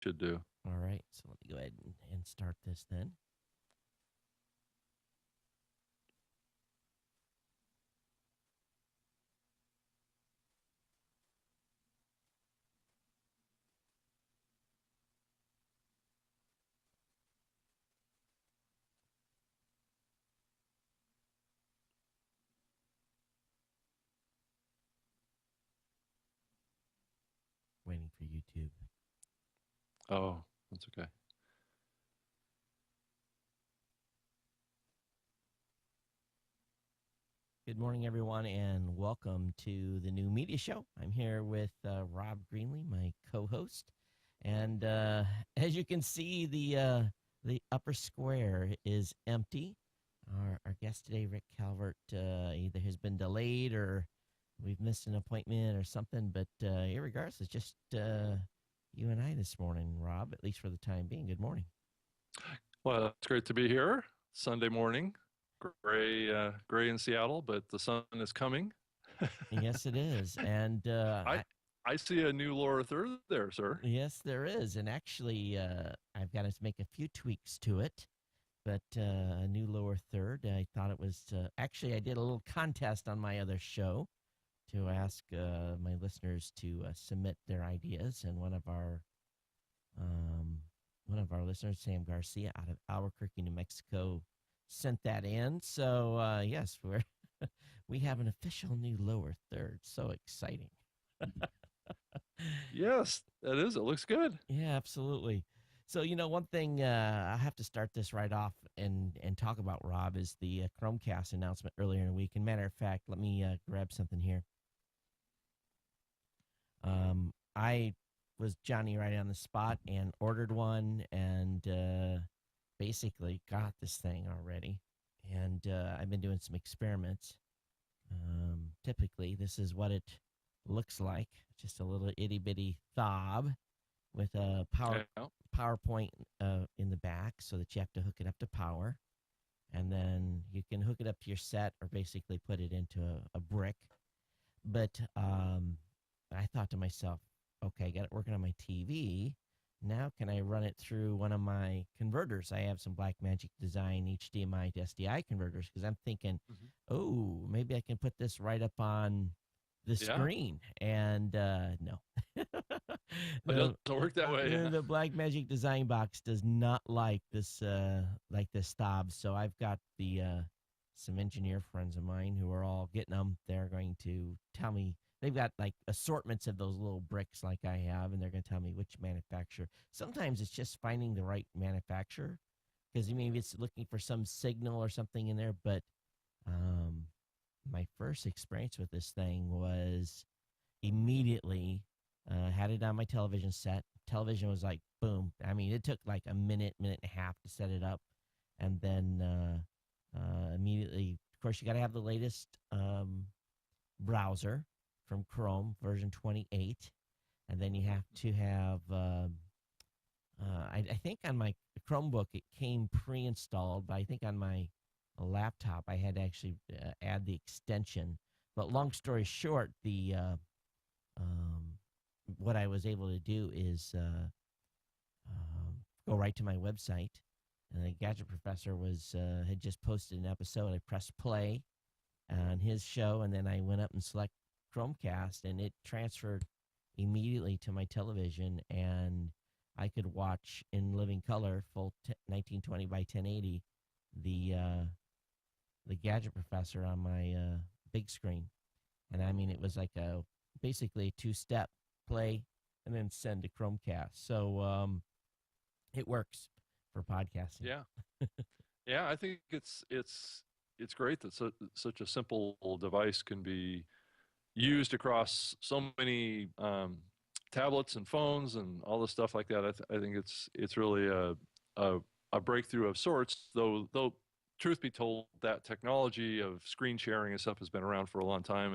should do. All right, so let me go ahead and start this then. Waiting for YouTube. Oh, that's okay. Good morning, everyone, and welcome to the new media show. I'm here with Rob Greenlee, my co-host, and as you can see, the upper square is empty. Our guest today, Rick Calvert, either has been delayed or we've missed an appointment or something. But irregardless, it's just you and I this morning, Rob. At least for the time being. Good morning. Well, it's great to be here. Sunday morning, gray in Seattle, but the sun is coming. Yes, it is, and I I see a new lower third there, sir. yes, there is. And actually, I've got to make a few tweaks to it. But a new lower third, I thought it was actually, I did a little contest on my other show to ask my listeners to submit their ideas. And one of our listeners, Sam Garcia out of Albuquerque, New Mexico, sent that in. So, yes, we have an official new lower third. So exciting. Yes, that is. It looks good. Yeah, absolutely. So, one thing I have to start this right off and talk about, Rob, is the Chromecast announcement earlier in the week. And matter of fact, let me grab something here. I was Johnny right on the spot and ordered one and basically got this thing already. And I've been doing some experiments. Typically, this is what it looks like, just a little itty bitty fob with a Yeah. PowerPoint in the back so that you have to hook it up to power. And then you can hook it up to your set or basically put it into a brick. But I thought to myself, okay, I got it working on my TV. Now can I run it through one of my converters? I have some Blackmagic Design HDMI to SDI converters because I'm thinking, Mhm. oh, maybe I can put this right up on the Yeah. screen. And no. It the doesn't work that way. Yeah. the Blackmagic Design box does not like this stob. So I've got the some engineer friends of mine who are all getting them. They're going to tell me they've got like assortments of those little bricks like I have, and they're going to tell me which manufacturer. Sometimes it's just finding the right manufacturer because maybe it's looking for some signal or something in there. But um, my first experience with this thing was immediately had it on my television set. Television was like boom. I mean, it took like a minute and a half to set it up, and then immediately, of course, you got to have the latest browser from Chrome version 28, and then you have to have. I think on my Chromebook it came pre-installed, but I think on my laptop I had to actually add the extension. But long story short, the um, what I was able to do is go right to my website. And the Gadget Professor had just posted an episode. I pressed play on his show, and then I went up and select Chromecast, and it transferred immediately to my television, and I could watch in living color, full 1920 by 1080, the Gadget Professor on my big screen. And I mean, it was like basically a two-step play and then send to Chromecast. So it works for podcasting. Yeah. Yeah. I think it's great that such a simple device can be used across so many tablets and phones and all this stuff like that. I think it's really a a breakthrough of sorts. Though truth be told, that technology of screen sharing and stuff has been around for a long time,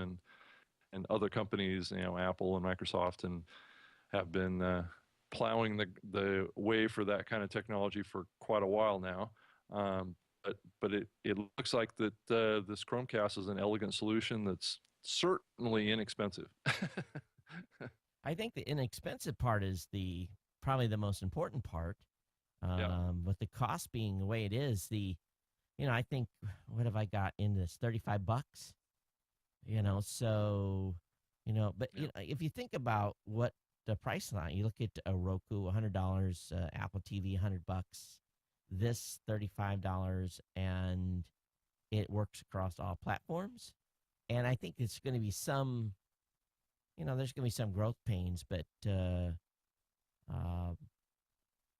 and other companies, Apple and Microsoft, and have been plowing the way for that kind of technology for quite a while now. But it looks like that this Chromecast is an elegant solution that's certainly inexpensive. I think the inexpensive part is the probably the most important part. Yeah. With the cost being the way it is, I think, what have I got in this? 35 bucks, so, but, Yeah. if you think about what the price line, you look at a Roku, $100, Apple TV, 100 bucks, this $35, and it works across all platforms. And I think it's going to be there's going to be some growth pains, but uh,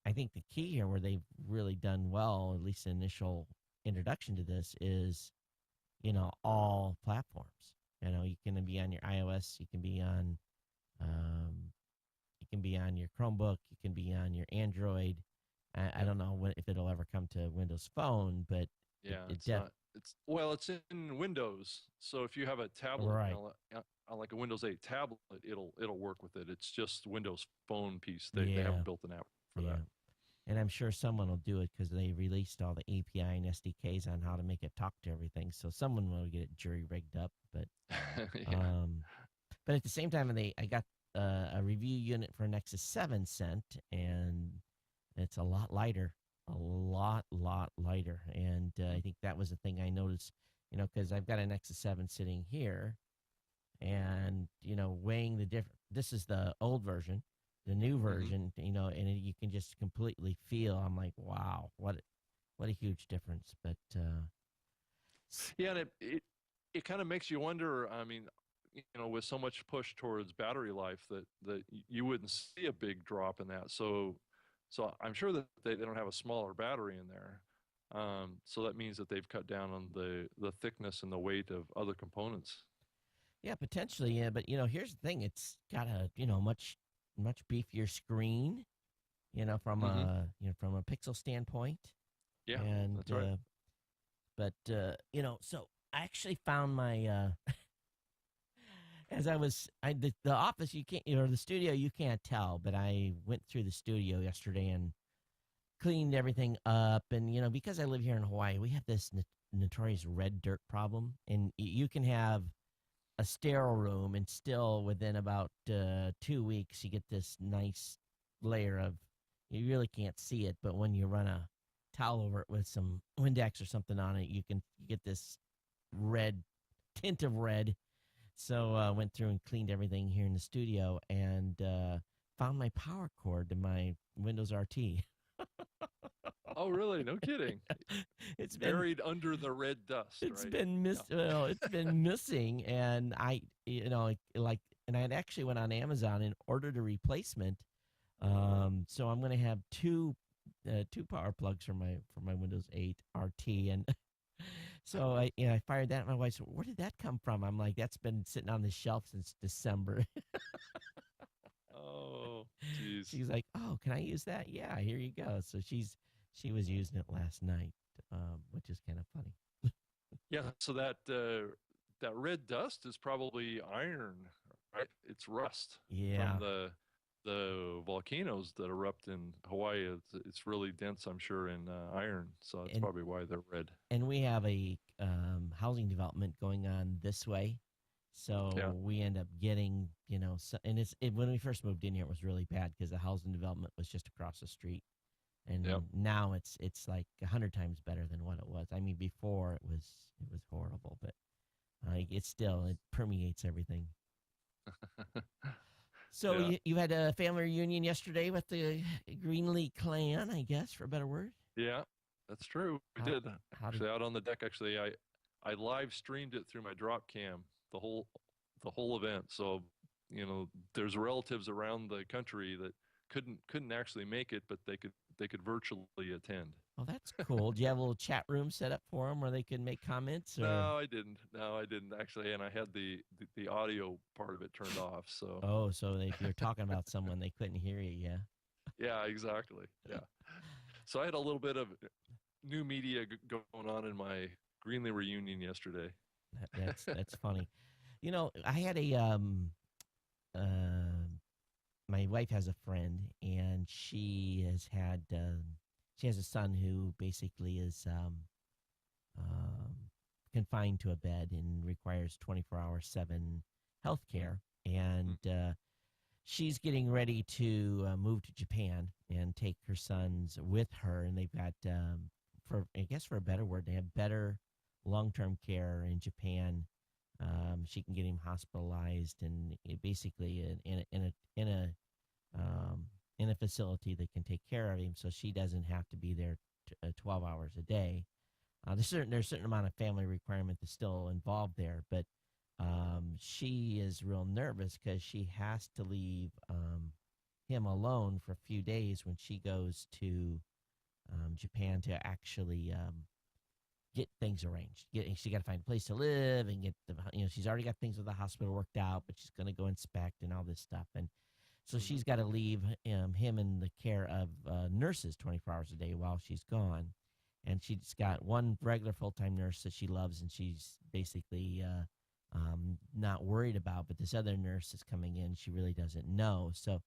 I think the key here where they've really done well, at least the initial introduction to this, is, all platforms. You can be on your iOS, um, you can be on your Chromebook, you can be on your Android. I Yeah. don't know if it'll ever come to Windows Phone, but Yeah. it It's not. It's well. It's in Windows. So if you have a tablet, right, on like a Windows 8 tablet, it'll work with it. It's just Windows Phone piece. They yeah, haven't built an app for yeah. that. And I'm sure someone will do it because they released all the API and SDKs on how to make it talk to everything. So someone will get it jury rigged up. But Yeah. um, but at the same time, I got a review unit for Nexus 7 sent, and it's a lot lighter, a lot lighter. And I think that was the thing I noticed, because I've got a Nexus 7 sitting here, and weighing the different. This is the old version, the new Hmm. version, and you can just completely feel. I'm like, wow, what a huge difference. But Yeah, and it kind of makes you wonder. I mean, with so much push towards battery life, that you wouldn't see a big drop in that. So I'm sure that they don't have a smaller battery in there. So that means that they've cut down on the thickness and the weight of other components. yeah, potentially, yeah. But here's the thing: it's got a much beefier screen, Hmm. from a pixel standpoint, Yeah, and that's right. but so I actually found my as I was the office, you can't, or the studio, you can't tell, but I went through the studio yesterday and cleaned everything up. And because I live here in Hawaii, we have this notorious red dirt problem, and you can have a sterile room, and still within about 2 weeks you get this nice layer of, you really can't see it, but when you run a towel over it with some Windex or something on it, you get this red tint of red. So went through and cleaned everything here in the studio, and found my power cord to my Windows RT. Oh, really? No kidding. it's been Buried under the red dust, it's right? been Yeah. it's been missing, and like, and I had actually went on Amazon and ordered a replacement. So I'm gonna have two power plugs for my Windows 8 RT, and so I fired that. And my wife said, "Where did that come from?" I'm like, "That's been sitting on the shelf since December." Oh, geez. She's like, "Oh, can I use that?" Yeah, here you go. So she was using it last night, which is kind of funny. Yeah. So that red dust is probably iron, right? It's rust from Yeah, the volcanoes that erupt in Hawaii. It's really dense, I'm sure, in iron. So that's and probably why they're red. we have a housing development going on this way, Yeah. so we end up getting, and when we first moved in here, it was really bad because the housing development was just across the street, Yep. and now it's like 100 times better than what it was. I mean, before it was horrible, but it's still, it permeates everything. So Yeah. you had a family reunion yesterday with the Greenlee clan, I guess, for a better word. Yeah. That's true. We How did how did actually out on the deck. Actually, I live streamed it through my drop cam, the whole event. So, there's relatives around the country that couldn't actually make it, but they could virtually attend. Well, that's cool. Do you have a little chat room set up for them where they can make comments, or? No, I didn't. No, I didn't actually, and I had the audio part of it turned off. So Oh, so if you're talking about someone, they couldn't hear you, yeah. yeah, exactly. Yeah. So I had a little bit of new media going on in my Greenlee reunion yesterday. That's funny. I had uh, my wife has a friend, and she has a son who basically is um, confined to a bed and requires 24/7 health Mm, care. And mm, she's getting ready to move to Japan and take her sons with her, and they've got, for I guess for a better word, they have better long-term care in Japan. She can get him hospitalized and basically um, in a facility that can take care of him, so she doesn't have to be there 12 hours a day. There's a certain amount of family requirement that's still involved there, but she is real nervous because she has to leave him alone for a few days when she goes to Japan to actually get things arranged. She got to find a place to live and get she's already got things with the hospital worked out, but she's going to go inspect and all this stuff. And so Hmm. she's got to leave him in the care of nurses 24 hours a day while she's gone. And she's got one regular full time nurse that she loves, and she's basically not worried about. But this other nurse is coming in, she really doesn't know. So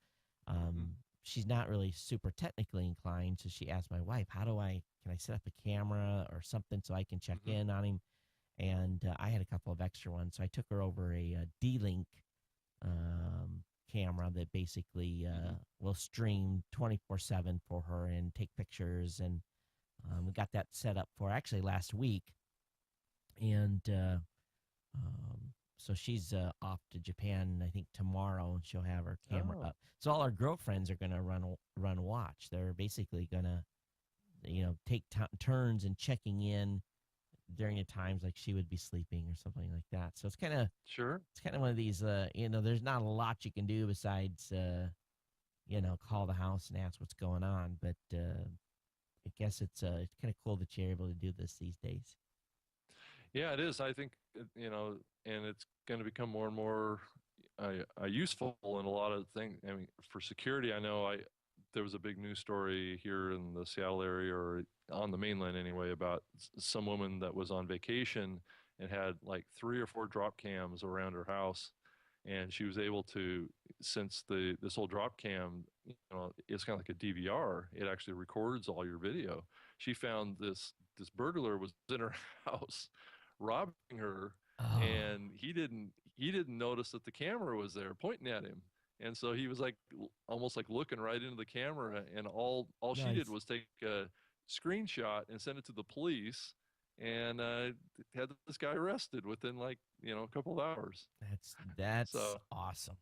Hmm. um, she's not really super technically inclined. So she asked my wife, can I set up a camera or something so I can check Hmm. in on him? And I had a couple of extra ones. So I took her over a D-Link um, camera that basically Hmm. will stream 24/7 for her and take pictures. And we got that set up for actually last week. And so she's off to Japan, I think tomorrow, and she'll have her camera Oh, up. So all our girlfriends are going to run watch. They're basically going to, take turns and checking in during the times like she would be sleeping or something like that. So sure. it's kind of one of these, there's not a lot you can do besides, call the house and ask what's going on. But I guess it's kind of cool that you're able to do this these days. Yeah, it is. I think, and it's going to become more and more useful in a lot of things. I mean, for security, I know there was a big news story here in the Seattle area or on the mainland anyway about some woman that was on vacation and had like three or four drop cams around her house, and she was able to, since the this whole drop cam, it's kind of like a DVR. It actually records all your video. She found this burglar was in her house robbing her, Oh, and he didn't notice that the camera was there pointing at him, and so he was like almost like looking right into the camera, and all she did nice. was take a screenshot and send it to the police, and had this guy arrested within like a couple of hours. That's So awesome.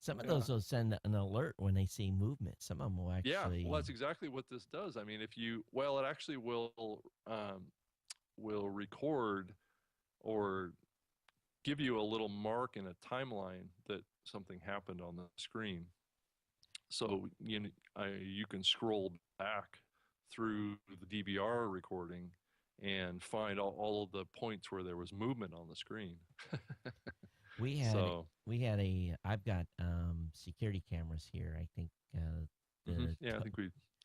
Some of yeah. those will send an alert when they see movement. Some of them will Yeah, well, actually. that's exactly what this does. I mean, if you, well, it actually will record or give you a little mark in a timeline that something happened on the screen. So you can scroll back through the DVR recording and find all of the points where there was movement on the screen. We had So, we had a. I've got security cameras here. I think the yeah, to- I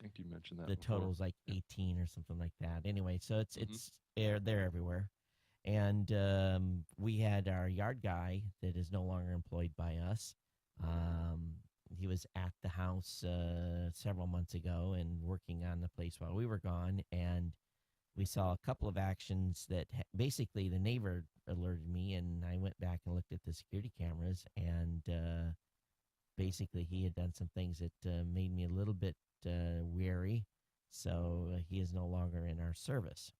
think you mentioned that the before. total's like Yeah. 18 or something like that. Anyway, so Hmm. they're everywhere. And we had our yard guy that is no longer employed by us. Um, he was at the house several months ago and working on the place while we were gone. And we saw a couple of actions that basically the neighbor alerted me, and I went back and looked at the security cameras. And basically, he had done some things that made me a little bit weary. So he is no longer in our service.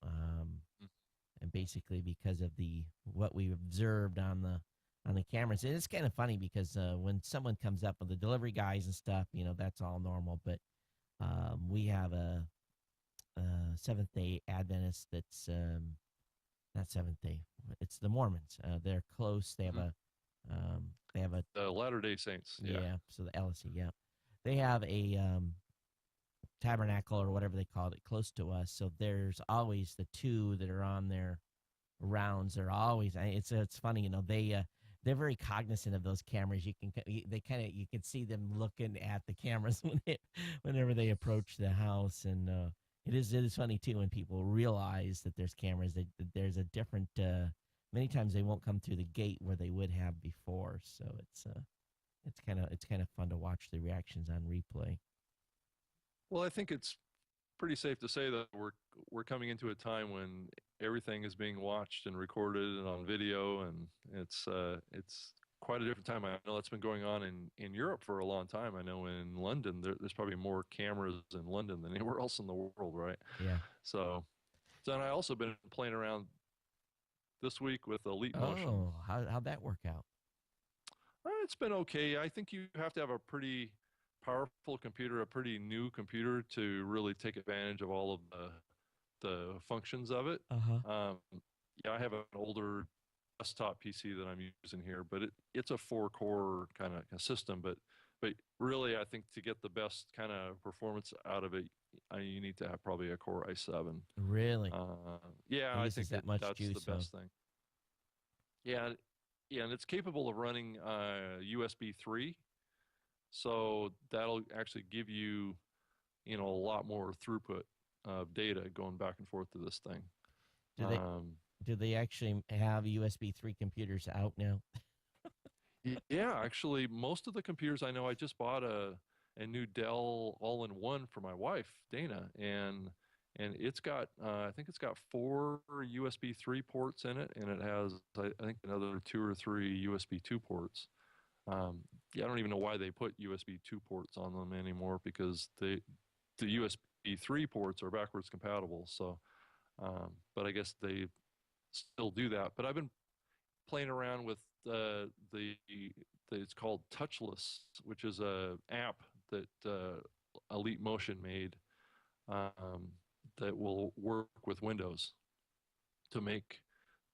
And basically because of the what we observed on the cameras. And it's kind of funny because when someone comes up with the delivery guys and stuff, that's all normal. But we have a Seventh Day Adventist that's not Seventh Day. It's the Mormons. They're close. Hmm. They have a The Latter-day Saints. Yeah. yeah. So the LSE, yeah, they have a tabernacle or whatever they called it close to us. So there's always the two that are on there rounds are always it's funny they're very cognizant of those cameras. They kind of you can see them looking at the cameras whenever they approach the house. And it is funny too when people realize that there's cameras that there's a different many times they won't come through the gate where they would have before. So it's kind of fun to watch the reactions on replay. Well, I think it's pretty safe to say that we're coming into a time when everything is being watched and recorded and on video, and it's quite a different time. I know that's been going on in Europe for a long time. I know in London, there's probably more cameras in London than anywhere else in the world, right? Yeah. So, so and I also been playing around this week with Elite Motion. Oh, how'd that work out? It's been okay. I think you have to have a pretty powerful computer, a pretty new computer to really take advantage of all of the functions of it. Uh-huh. Um, yeah, I have an older desktop PC that I'm using here, but it's a four core kind of system. But really, I think to get the best kind of performance out of it, you need to have probably a Core i7. Really? Yeah, It I uses think that much that's the juice, huh? best thing. Yeah, yeah, and it's capable of running USB 3, so that'll actually give you, a lot more throughput of data going back and forth to this thing. Do they Um, do they actually have USB 3 computers out now? yeah, actually, most of the computers I know, I just bought a new Dell all-in-one for my wife, Dana, and it's got I think it's got four USB 3 ports in it, and it has I think another two or three USB 2 ports. Yeah, I don't even know why they put USB 2 ports on them anymore because the USB 3 ports are backwards compatible. So, but I guess they still do that. But I've been playing around with it's called Touchless, which is a app that Elite Motion made um, that will work with Windows to make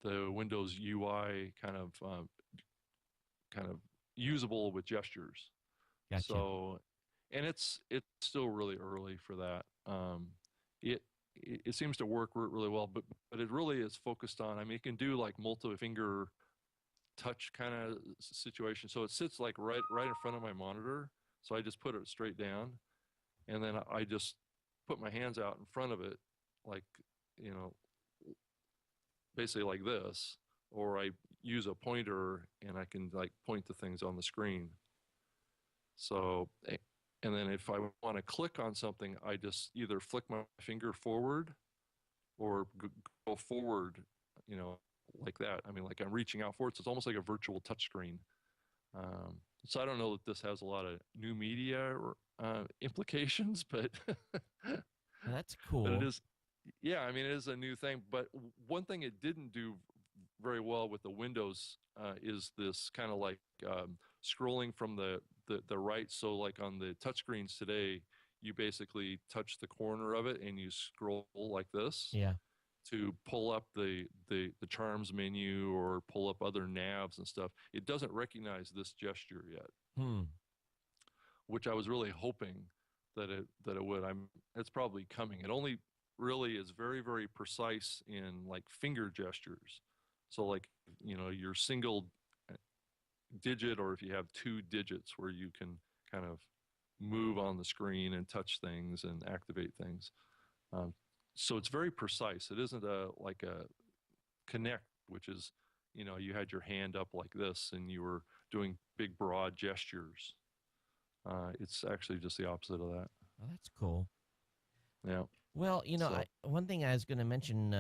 the Windows UI kind of usable with gestures. Gotcha. So, and it's still really early for that. It it seems to work really well, but it really is focused on. I mean, it can do like multi-finger touch kind of situation. So it sits like right in front of my monitor. So I just put it straight down, and then I just put my hands out in front of it, like you know, basically like this, or I use a pointer and I can like point to things on the screen. So, and then if I want to click on something, I just either flick my finger forward or go forward, you know, like that. I mean, like I'm reaching out for it. So it's almost like a virtual touchscreen. So I don't know that this has a lot of new media or, implications, but Well, that's but it cool. is, yeah. I mean, it is a new thing. But one thing it didn't do very well with the Windows is this kind of like scrolling from the right. So like on the touchscreens today, you basically touch the corner of it and you scroll like this Yeah. to pull up the charms menu or pull up other navs and stuff. It doesn't recognize this gesture yet, Hmm. which I was really hoping that it would. It's probably coming. It only really is very precise in like finger gestures. So like your single digit, or if you have two digits where you can kind of move on the screen and touch things and activate things. Um, so it's very precise. It isn't like a connect, which is, you had your hand up like this and you were doing big broad gestures. It's actually just the opposite of that. Well, that's cool. Yeah. Well, So, one thing I was going to mention,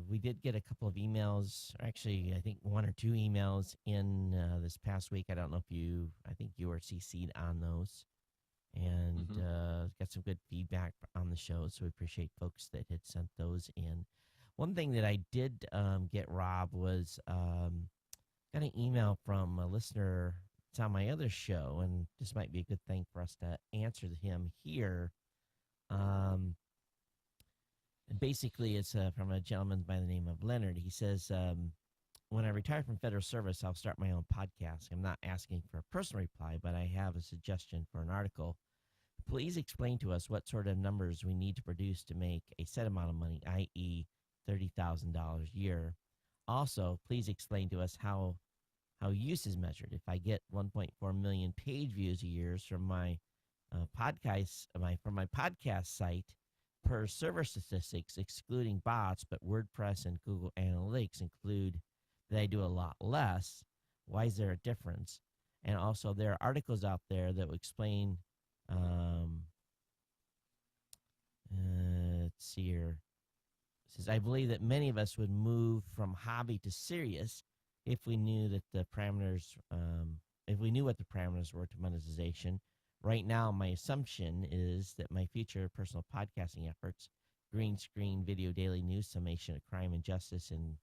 we did get a couple of emails, or actually, I think one or two emails in this past week. I think you were CC'd on those, and hmm got some good feedback on the show. So we appreciate folks that had sent those in. One thing that I did get, Rob, was got an email from a listener. It's on my other show, and this might be a good thing for us to answer him here. Um, Basically, it's from a gentleman by the name of Leonard. He says, when I retire from federal service, I'll start my own podcast. I'm not asking for a personal reply, but I have a suggestion for an article. Please explain to us what sort of numbers we need to produce to make a set amount of money, i.e., $30,000 a year. Also, please explain to us how use is measured. If I get 1.4 million page views a year from my from my podcast site, per server statistics, excluding bots, but WordPress and Google Analytics include that I do a lot less. Why is there a difference? And also, there are articles out there that will explain. Um, let's see here. It says, I believe that many of us would move from hobby to serious if we knew that the parameters, if we knew what the parameters were to monetization. Right now, my assumption is that my future personal podcasting efforts, green screen video daily news summation of crime and justice, and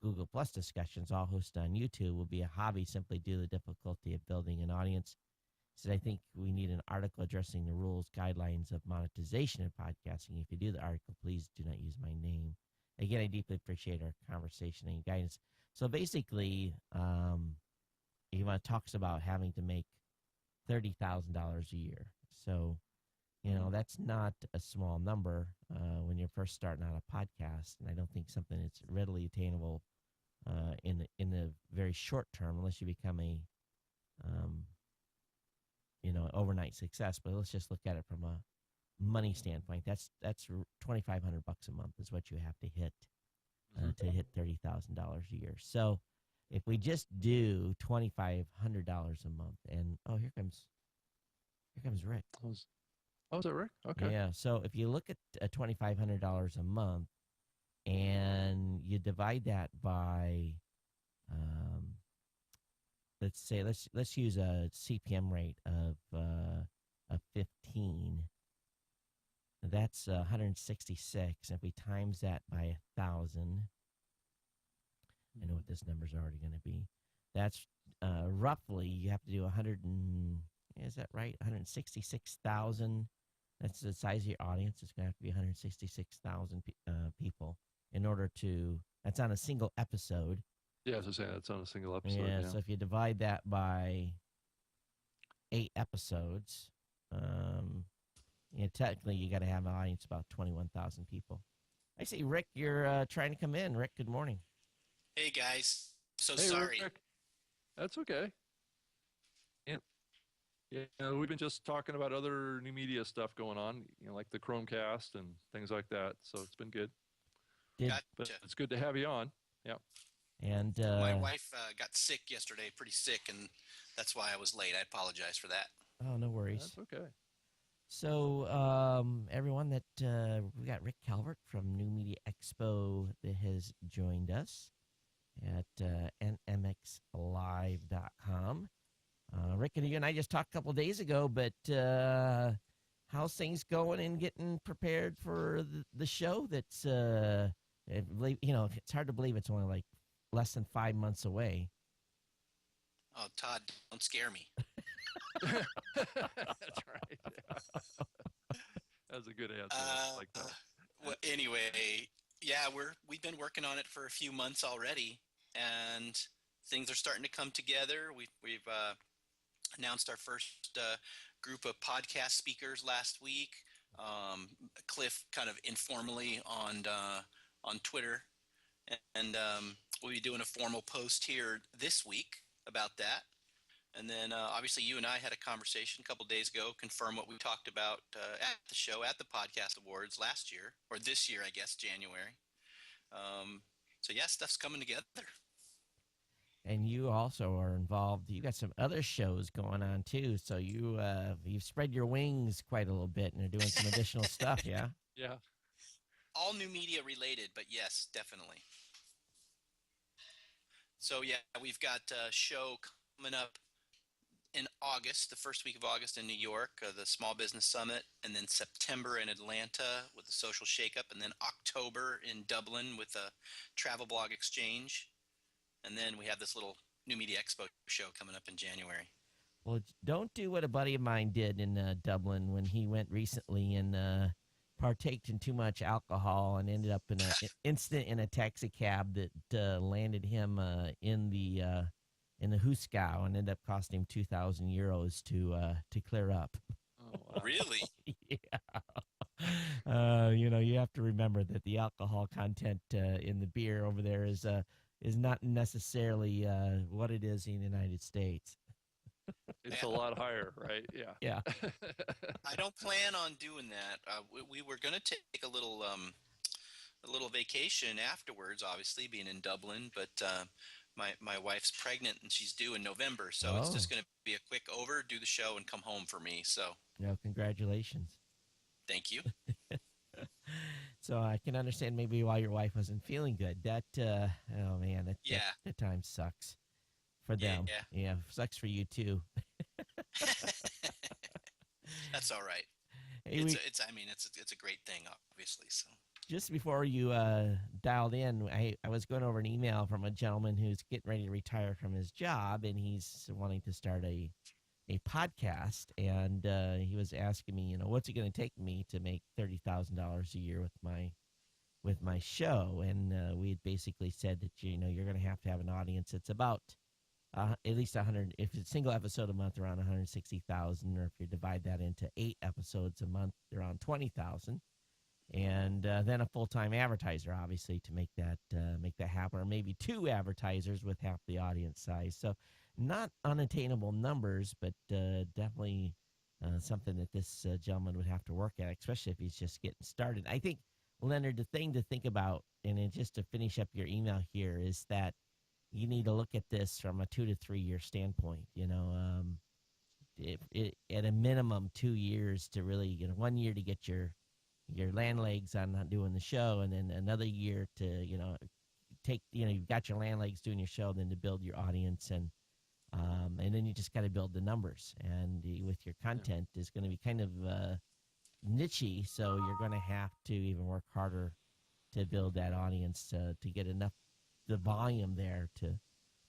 Google Plus discussions, all hosted on YouTube, will be a hobby simply due to the difficulty of building an audience. Said I think we need an article addressing the rules, guidelines of monetization in podcasting. If you do the article, please do not use my name. Again, I deeply appreciate our conversation and guidance. So basically, he talks about having to make $30,000 a year. So, that's not a small number when you're first starting out a podcast, and I don't think something that's readily attainable in the very short term, unless you become a um, overnight success. But let's just look at it from a money standpoint. That's $2,500 a month is what you have to hit to hit $30,000 a year. So if we just do $2,500 a month, and here comes Rick. Oh, is that Rick? Okay. Yeah. So if you look at $2,500 a month and you divide that by, let's use a CPM rate of 15. That's 166. If we times that by 1,000, I know what this number's already going to be. That's roughly, you have to do 100 and, is that right? 166,000. That's the size of your audience. It's going to have to be 166,000 people in order to, that's on a single episode. Yeah, so saying that's on a single episode. Yeah, Yeah. so if you divide that by 8 episodes, technically you got to have an audience of about 21,000 people. I see, Rick, you're trying to come in. Rick, good morning. Hey guys, so Hey, sorry. Rick. That's okay. Yeah, we've been just talking about other new media stuff going on, like the Chromecast and things like that. So it's been good. But Gotcha. it's good to have you on. Yeah. And My wife got sick yesterday, pretty sick, and that's why I was late. I apologize for that. oh, no worries. That's okay. So, everyone, we got Rick Calvert from New Media Expo that has joined us at nmxlive.com. Rick and you and I just talked a couple of days ago, but how's things going in getting prepared for the show? That's it's hard to believe it's only like less than 5 months away. Oh, Todd, don't scare me. That's right. Yeah. That's a good answer. I like that. Well, anyway, yeah, we've been working on it for a few months already, and things are starting to come together. We've announced our first group of podcast speakers last week. Cliff kind of informally on Twitter, and we'll be doing a formal post here this week about that. And then obviously you and I had a conversation a couple days ago, confirm what we talked about at the show, at the Podcast Awards last year, or this year, I guess, January. So yeah, stuff's coming together. And you also are involved. You got some other shows going on too. So you've spread your wings quite a little bit and are doing some additional stuff. Yeah. Yeah. All new media related, but yes, definitely. So yeah, we've got a show coming up in August, the first week of August in New York, the Small Business Summit, and then September in Atlanta with the Social Shakeup, and then October in Dublin with the Travel Blog Exchange. And then we have this little New Media Expo show coming up in January. Well, don't do what a buddy of mine did in Dublin when he went recently and partaked in too much alcohol and ended up in an incident in a taxi cab that landed him in the Huskow and ended up costing him 2,000 euros to clear up. Oh, wow. Really? Yeah. You have to remember that the alcohol content in the beer over there is not necessarily what it is in the United States. It's a lot higher, right? Yeah. Yeah. I don't plan on doing that. We were going to take a little vacation afterwards, obviously being in Dublin, but my wife's pregnant and she's due in November, so it's just going to be a quick over, do the show, and come home for me. So, Congratulations. thank you. So I can understand maybe why your wife wasn't feeling good. That oh man, Yeah, that time sucks for them. yeah. Yeah, sucks for you too. That's all right. Hey, we I mean, it's a great thing, obviously. So just before you dialed in, I was going over an email from a gentleman who's getting ready to retire from his job, and he's wanting to start a podcast, and he was asking me, what's it going to take me to make $30,000 a year with my show, and we had basically said that you're going to have an audience that's about at least 100. If it's a single episode a month, around 160,000, or if you divide that into 8 episodes a month, around 20,000, and then a full-time advertiser, obviously, to make that happen, or maybe 2 advertisers with half the audience size. So, not unattainable numbers, but definitely something that this gentleman would have to work at, especially if he's just getting started. I think, Leonard, the thing to think about, and then just to finish up your email here, is that you need to look at this from a 2 to 3 year standpoint. At a minimum 2 years to really, 1 year to get your land legs on not doing the show, and then another year to take you've got your land legs doing your show, then to build your audience, and then you just got to build the numbers, and with your content is going to be kind of nichey, so you're going to have to even work harder to build that audience to get enough the volume there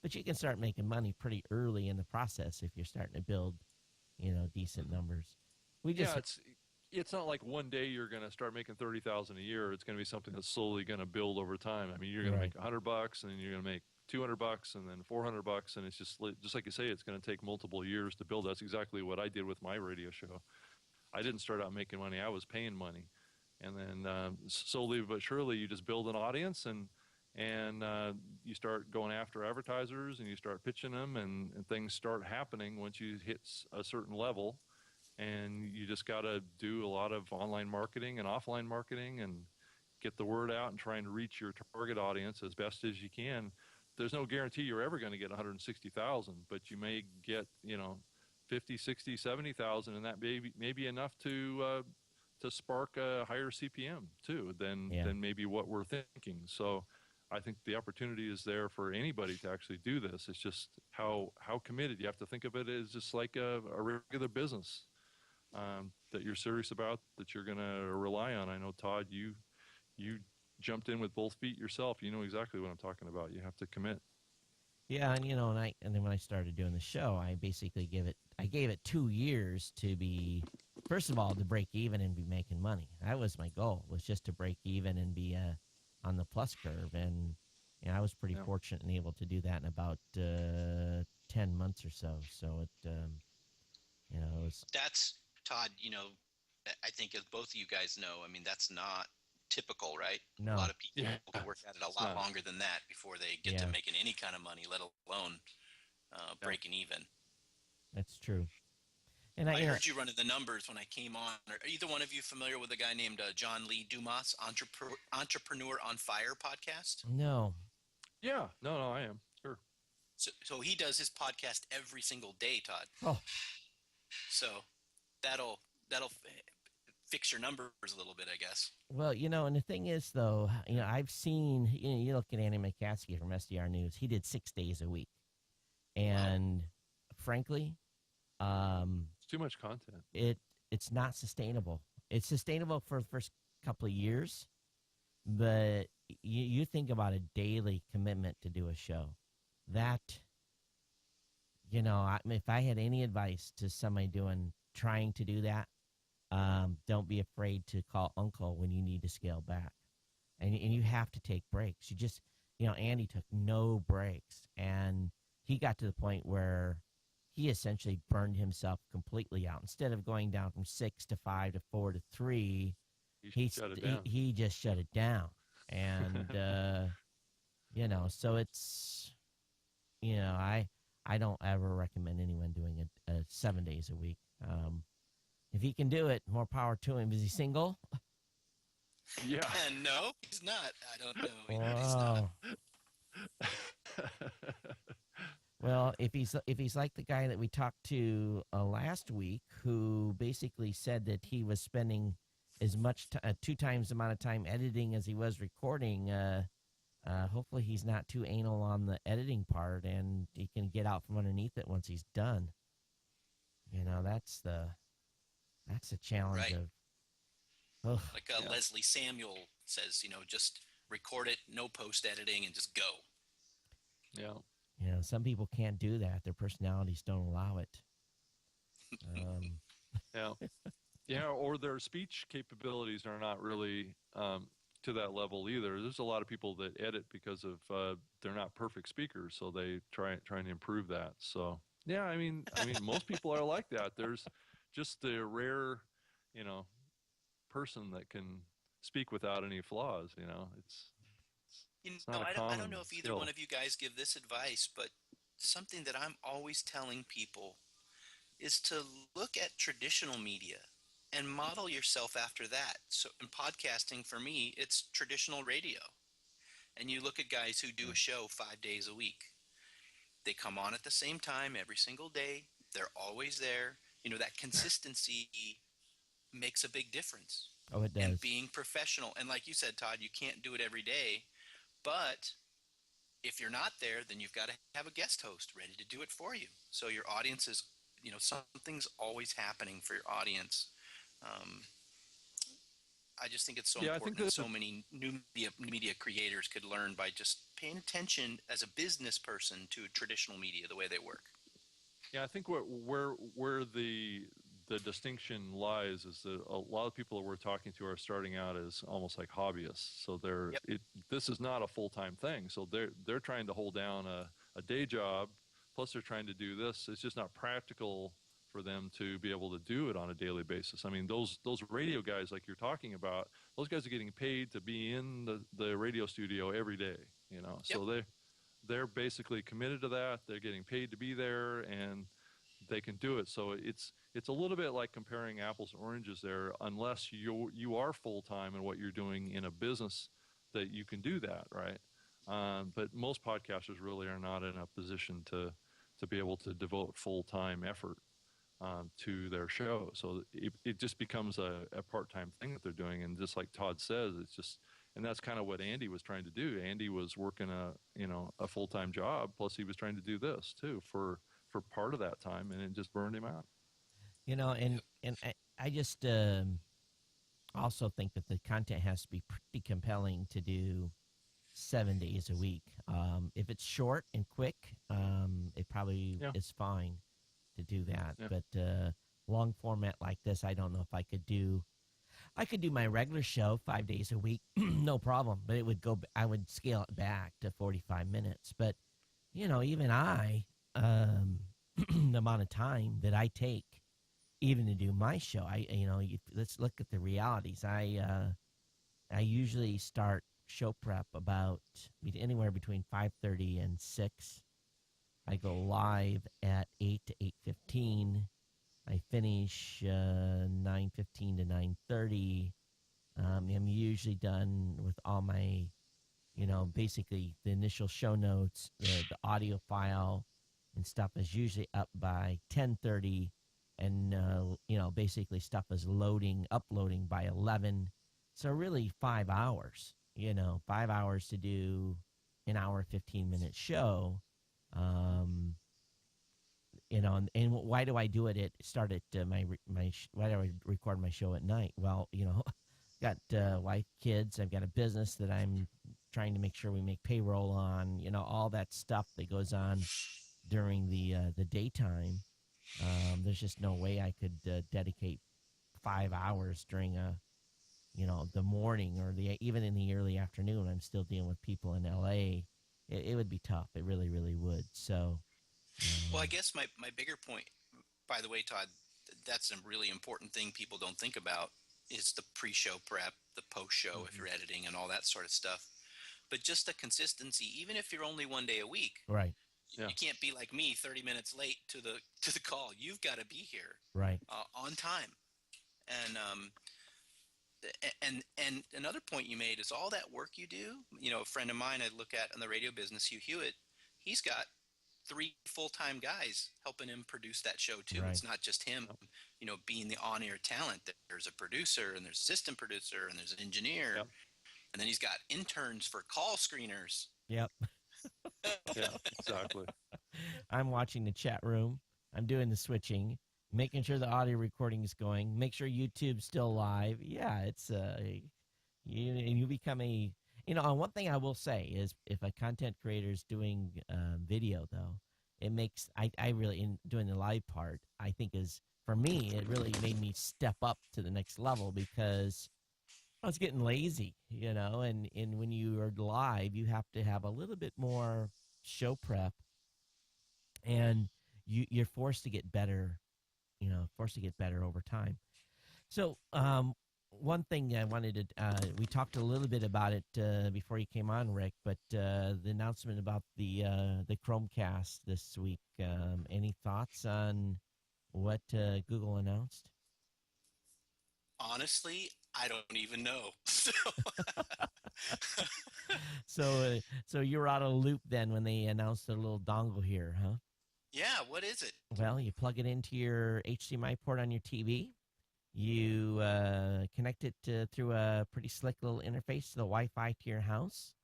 but you can start making money pretty early in the process if you're starting to build decent numbers. We just It's not like one day you're going to start making 30,000 a year. It's going to be something that's slowly going to build over time. I mean, you're going to make $100, and then you're going to make $200, and then $400, and it's just like you say, it's going to take multiple years to build. That's exactly what I did with my radio show. I didn't start out making money; I was paying money, and then slowly but surely, you just build an audience, and you start going after advertisers, and you start pitching them, and things start happening once you hit a certain level. And you just got to do a lot of online marketing and offline marketing and get the word out and trying to reach your target audience as best as you can. There's no guarantee you're ever going to get 160,000, but you may get 50, 60, 70,000, and that may be enough to spark a higher CPM too than maybe what we're thinking. So I think the opportunity is there for anybody to actually do this. It's just how committed. You have to think of it as just like a regular business. That you're serious about, that you're going to rely on. I know, Todd, you jumped in with both feet yourself. You know exactly what I'm talking about. You have to commit. Yeah, and and then when I started doing the show, I basically gave it 2 years to be, first of all, to break even and be making money. That was my goal, was just to break even and be on the plus curve. And I was pretty fortunate and able to do that in about 10 months or so. So it that's Todd. I think as both of you guys know, I mean, that's not typical, right? No. A lot of people work at it a lot longer than that before they get to making any kind of money, let alone breaking even. That's true. And I heard you running the numbers when I came on. Are either one of you familiar with a guy named John Lee Dumas, Entrepreneur on Fire podcast? No. Yeah. No, I am. Sure. So he does his podcast every single day, Todd. Oh. So that'll fix your numbers a little bit, I guess. Well, and the thing is, though, I've seen, you look at Andy McCaskey from SDR News. He did 6 days a week. And frankly, it's too much content. It's not sustainable. It's sustainable for the first couple of years, but you think about a daily commitment to do a show. That, if I had any advice to somebody trying to do that, don't be afraid to call uncle when you need to scale back. And you have to take breaks. You just, Andy took no breaks, and he got to the point where he essentially burned himself completely out. Instead of going down from 6 to 5 to 4 to 3, he just shut it down. And, so it's, I don't ever recommend anyone doing it 7 days a week. If he can do it, more power to him. Is he single? Yeah. No, he's not. I don't know. Wow. He's not. Well, if he's like the guy that we talked to last week, who basically said that he was spending as much 2 times the amount of time editing as he was recording. Hopefully he's not too anal on the editing part, and he can get out from underneath it once he's done. That's the challenge Right. of. Ugh. Like Yeah. Leslie Samuel says, just record it, no post editing, and just go. Yeah. Some people can't do that. Their personalities don't allow it. Um, Yeah. Yeah. Or their speech capabilities are not really to that level either. There's a lot of people that edit because of they're not perfect speakers, so they trying to improve that. So yeah, I mean, most people are like that. There's just the rare, you know, person that can speak without any flaws. It's not a I don't common know if either one skill. of you guys give this advice, but something that I'm always telling people is to look at traditional media and model yourself after that. So in podcasting, for me, it's traditional radio. And you look at guys who do Yeah. a show 5 days a week. They come on at the same time every single day. They're always there. That consistency makes a big difference. oh, it And does. being professional. And like you said, Todd, you can't do it every day. But if you're not there, then you've got to have a guest host ready to do it for you. So your audience is, something's always happening for your audience. Um, I just think it's so Yeah, I think important, and that so many new media creators could learn by just paying attention as a business person to traditional media, the way they work. Yeah, I think where the distinction lies is that a lot of people that we're talking to are starting out as almost like hobbyists. So Yep. this is not a full-time thing. So they're trying to hold down a day job, plus they're trying to do this. It's just not practical for them to be able to do it on a daily basis. I mean, those radio guys like you're talking about, those guys are getting paid to be in the radio studio every day. Yep. So they're basically committed to that. They're getting paid to be there, and they can do it. So it's a little bit like comparing apples and oranges there, unless you are full time in what you're doing in a business that you can do that, right? But most podcasters really are not in a position to be able to devote full time effort to their show. So it just becomes a part time thing that they're doing. And just like Todd says, it's just, and that's kind of what Andy was trying to do. Andy was working a full time job, plus he was trying to do this too for part of that time, and it just burned him out. And I just also think that the content has to be pretty compelling to do 7 days a week. If it's short and quick, it probably Yeah, is fine to do that. yeah, But long format like this, I don't know if I could do. I could do my regular show 5 days a week, no problem. But it would go. I would scale it back to 45 minutes. But even um, the amount of time that I take, even to do my show, let's look at the realities. I usually start show prep about anywhere between 5:30 and 6. I go live at 8 to 8:15. I finish 9:15 to 9:30. I'm usually done with all my, basically the initial show notes, the audio file and stuff is usually up by 10:30, and basically stuff is uploading by 11. So really 5 hours. 5 hours to do an hour 15-minute show. Um, and why do I do it? Start at why do I record my show at night? Well, got wife, kids. I've got a business that I'm trying to make sure we make payroll on. All that stuff that goes on during the daytime. There's just no way I could dedicate 5 hours during the morning, or even in the early afternoon. I'm still dealing with people in LA. It would be tough. It really, really would. So, Well, I guess my bigger point, by the way, Todd, that's a really important thing people don't think about is the pre-show prep, the post-show if hmm you're editing and all that sort of stuff. But just the consistency, even if you're only one day a week, right, yeah, you can't be like me 30 minutes late to the call. You've got to be here right, on time. And and another point you made is all that work you do. A friend of mine I look at in the radio business, Hugh Hewitt, he's got 3 full-time guys helping him produce that show too. Right. It's not just him, being the on-air talent. There's a producer, and there's assistant producer, and there's an engineer, Yep. and then he's got interns for call screeners. Yep. Yeah, exactly. I'm watching the chat room. I'm doing the switching, making sure the audio recording is going, make sure YouTube's still live. Yeah, it's you become a one thing I will say is if a content creator is doing video though, it makes I really in doing the live part I think is for me it really made me step up to the next level because I was getting lazy, and when you are live you have to have a little bit more show prep and you're forced to get better, forced to get better over time. So, one thing I wanted to, we talked a little bit about it before you came on, Rick, but the announcement about the Chromecast this week. Any thoughts on what Google announced? Honestly, I don't even know. So you're out of the loop then when they announced the little dongle here, huh? Yeah, what is it? Well, you plug it into your HDMI port on your TV. You connect it through a pretty slick little interface to the Wi-Fi to your house.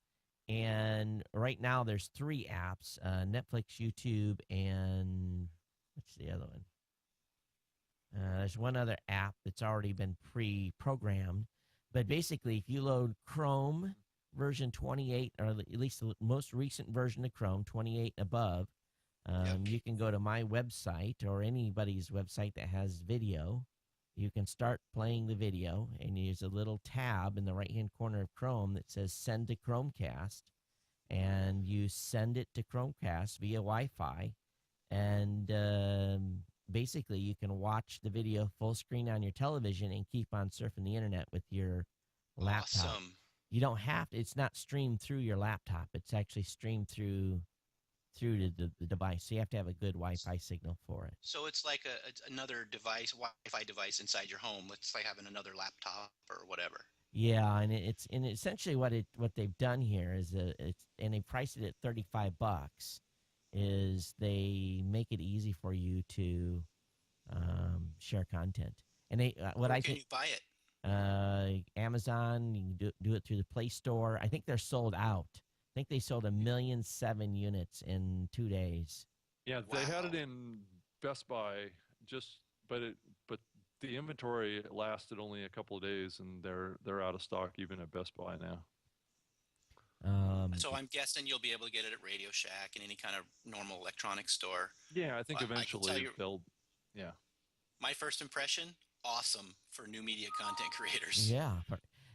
And right now there's 3 apps, Netflix, YouTube, and what's the other one? There's one other app that's already been pre-programmed. But basically, if you load Chrome version 28, or at least the most recent version of Chrome, 28 above, you can go to my website or anybody's website that has video. You can start playing the video, and there's a little tab in the right-hand corner of Chrome that says Send to Chromecast, and you send it to Chromecast via Wi-Fi, and basically you can watch the video full screen on your television and keep on surfing the internet with your laptop. Awesome. You don't have to. It's not streamed through your laptop. It's actually streamed through the device. So you have to have a good Wi-Fi signal for it. So it's like another device, Wi-Fi device inside your home. It's like having another laptop or whatever. Yeah, and it's essentially what they've done here is and they priced it at $35. Is they make it easy for you to share content. And they Where can you buy it? Amazon, you can do it through the Play Store. I think they're sold out. I think they sold 1,000,007 units in 2 days. Yeah, they had it in Best Buy, but the inventory lasted only a couple of days, and they're out of stock even at Best Buy now. So I'm guessing you'll be able to get it at Radio Shack and any kind of normal electronics store. Yeah, I think eventually they'll. Yeah. My first impression, awesome for new media content creators. Yeah,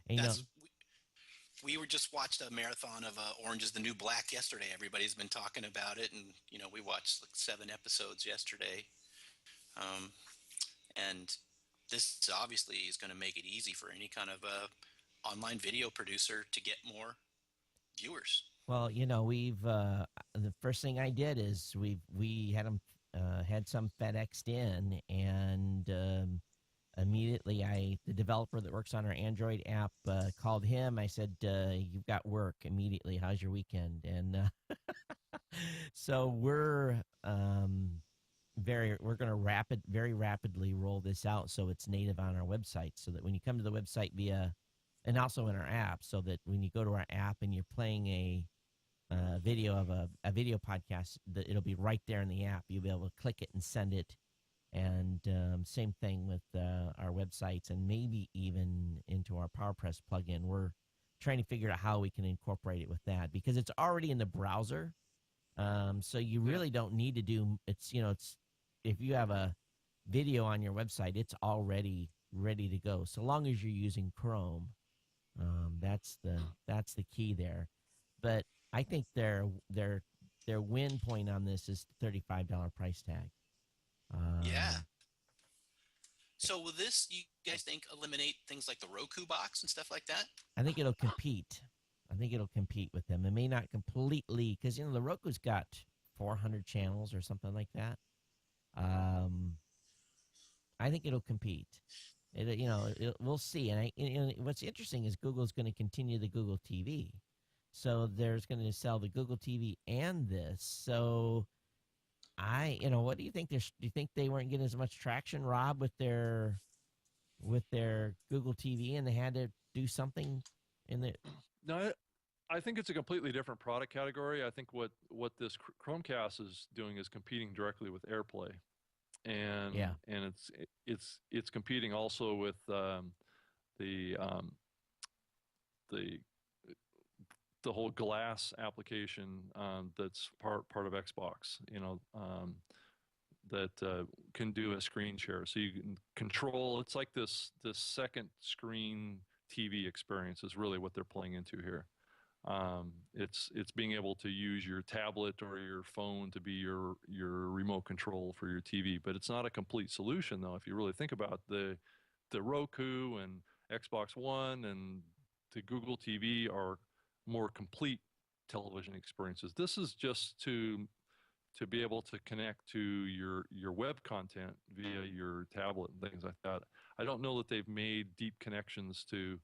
and, we were just watched a marathon of Orange is the New Black yesterday. Everybody's been talking about it, and we watched like 7 episodes yesterday. And this obviously is going to make it easy for any kind of online video producer to get more viewers. Well, we've the first thing I did is we had them had some FedExed in, and immediately the developer that works on our Android app called him. I said, "You've got work immediately. How's your weekend?" And so we're going to very rapidly roll this out so it's native on our website, so that when you come to the website and also in our app, so that when you go to our app and you're playing a video of a video podcast, that it'll be right there in the app. You'll be able to click it and send it. And same thing with our websites, and maybe even into our PowerPress plugin. We're trying to figure out how we can incorporate it with that, because it's already in the browser. So you really don't need to do it's if you have a video on your website, it's already ready to go. So long as you're using Chrome, that's the key there. But I think their win point on this is the $35 price tag. Yeah. So will this, you guys think, eliminate things like the Roku box and stuff like that? I think it'll compete. With them. It may not completely, because the Roku's got 400 channels or something like that. I think it'll compete. We'll see. And what's interesting is Google's going to continue the Google TV, so there's going to sell the Google TV and this. So what do you think? Do you think they weren't getting as much traction, Rob, with their Google TV, and they had to do something in the? No, I think it's a completely different product category. I think what this Chromecast is doing is competing directly with AirPlay, Yeah. and it's competing also with the the the whole glass application that's part of Xbox. That can do a screen share, so you can control. It's like this second screen TV experience is really what they're playing into here. It's being able to use your tablet or your phone to be your remote control for your TV, but it's not a complete solution though. If you really think about the Roku and Xbox One and the Google TV are more complete television experiences. This is just to be able to connect to your web content via your tablet and things like that. I don't know that they've made deep connections to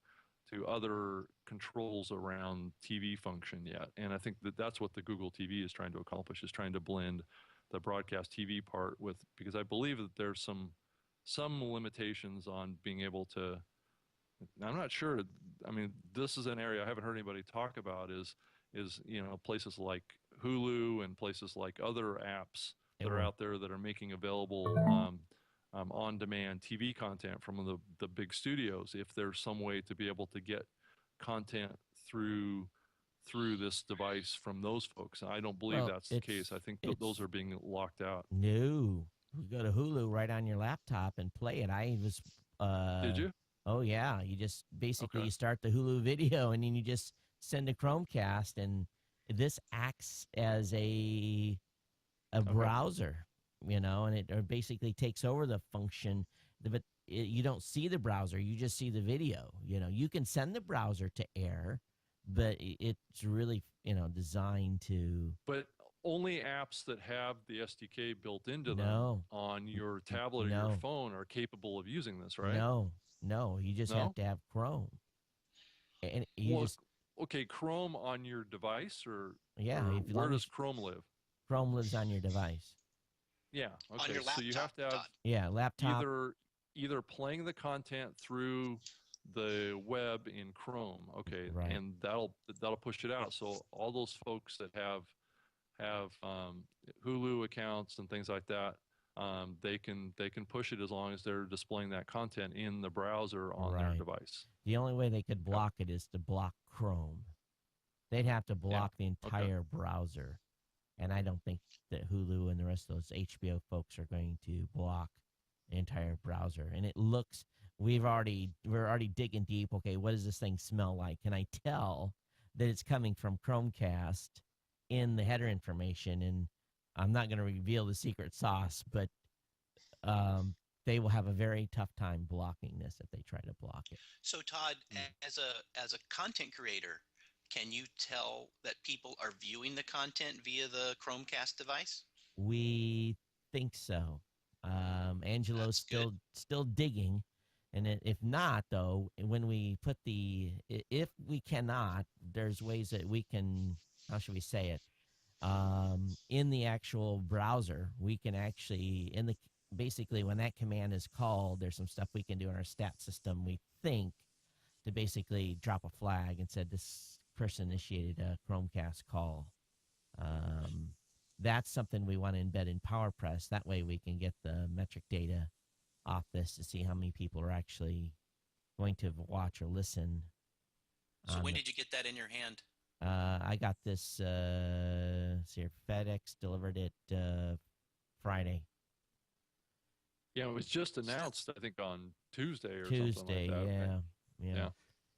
other controls around TV function yet. And I think that that's what the Google TV is trying to accomplish, is trying to blend the broadcast TV part with, because I believe that there's some limitations on being able to, I'm not sure. I mean, this is an area I haven't heard anybody talk about is places like Hulu and places like other apps that are out there that are making available on-demand TV content from the big studios. If there's some way to be able to get content through this device from those folks, I don't believe that's the case. I think those are being locked out. No, you go to Hulu right on your laptop and play it. I was. Did you? Oh yeah, you just basically you start the Hulu video and then you just send a Chromecast, and this acts as a browser, and it basically takes over the function. But you don't see the browser; you just see the video. You can send the browser to air, but it's really designed to. But only apps that have the SDK built into them No. on your tablet or No. your phone are capable of using this, right? No, you just have to have Chrome. And okay, Chrome on your device, or where does Chrome live? Chrome lives on your device. Yeah. Okay. On your laptop, so you have to have laptop. Either playing the content through the web in Chrome, okay, right. and that'll push it out. So all those folks that have Hulu accounts and things like that, they can push it as long as they're displaying that content in the browser on their device. The only way they could block it is to block Chrome. They'd have to block the entire browser, and I don't think that Hulu and the rest of those HBO folks are going to block the entire browser. And it looks, we're already digging deep. Okay, what does this thing smell like? Can I tell that it's coming from Chromecast in the header information? And I'm not going to reveal the secret sauce, but they will have a very tough time blocking this if they try to block it. So Todd, as a content creator, can you tell that people are viewing the content via the Chromecast device? We think so. Angelo's still digging, and if not, though, when we put if we cannot, there's ways that we can. How should we say it? In the actual browser, we can actually basically when that command is called, there's some stuff we can do in our stat system. We think to basically drop a flag and said this person initiated a Chromecast call. That's something we want to embed in PowerPress. That way we can get the metric data off this to see how many people are actually going to watch or listen. So when did you get that in your hand? I got this here, FedEx delivered it Friday. Yeah, it was just announced, I think, on Tuesday or something like that. Yeah.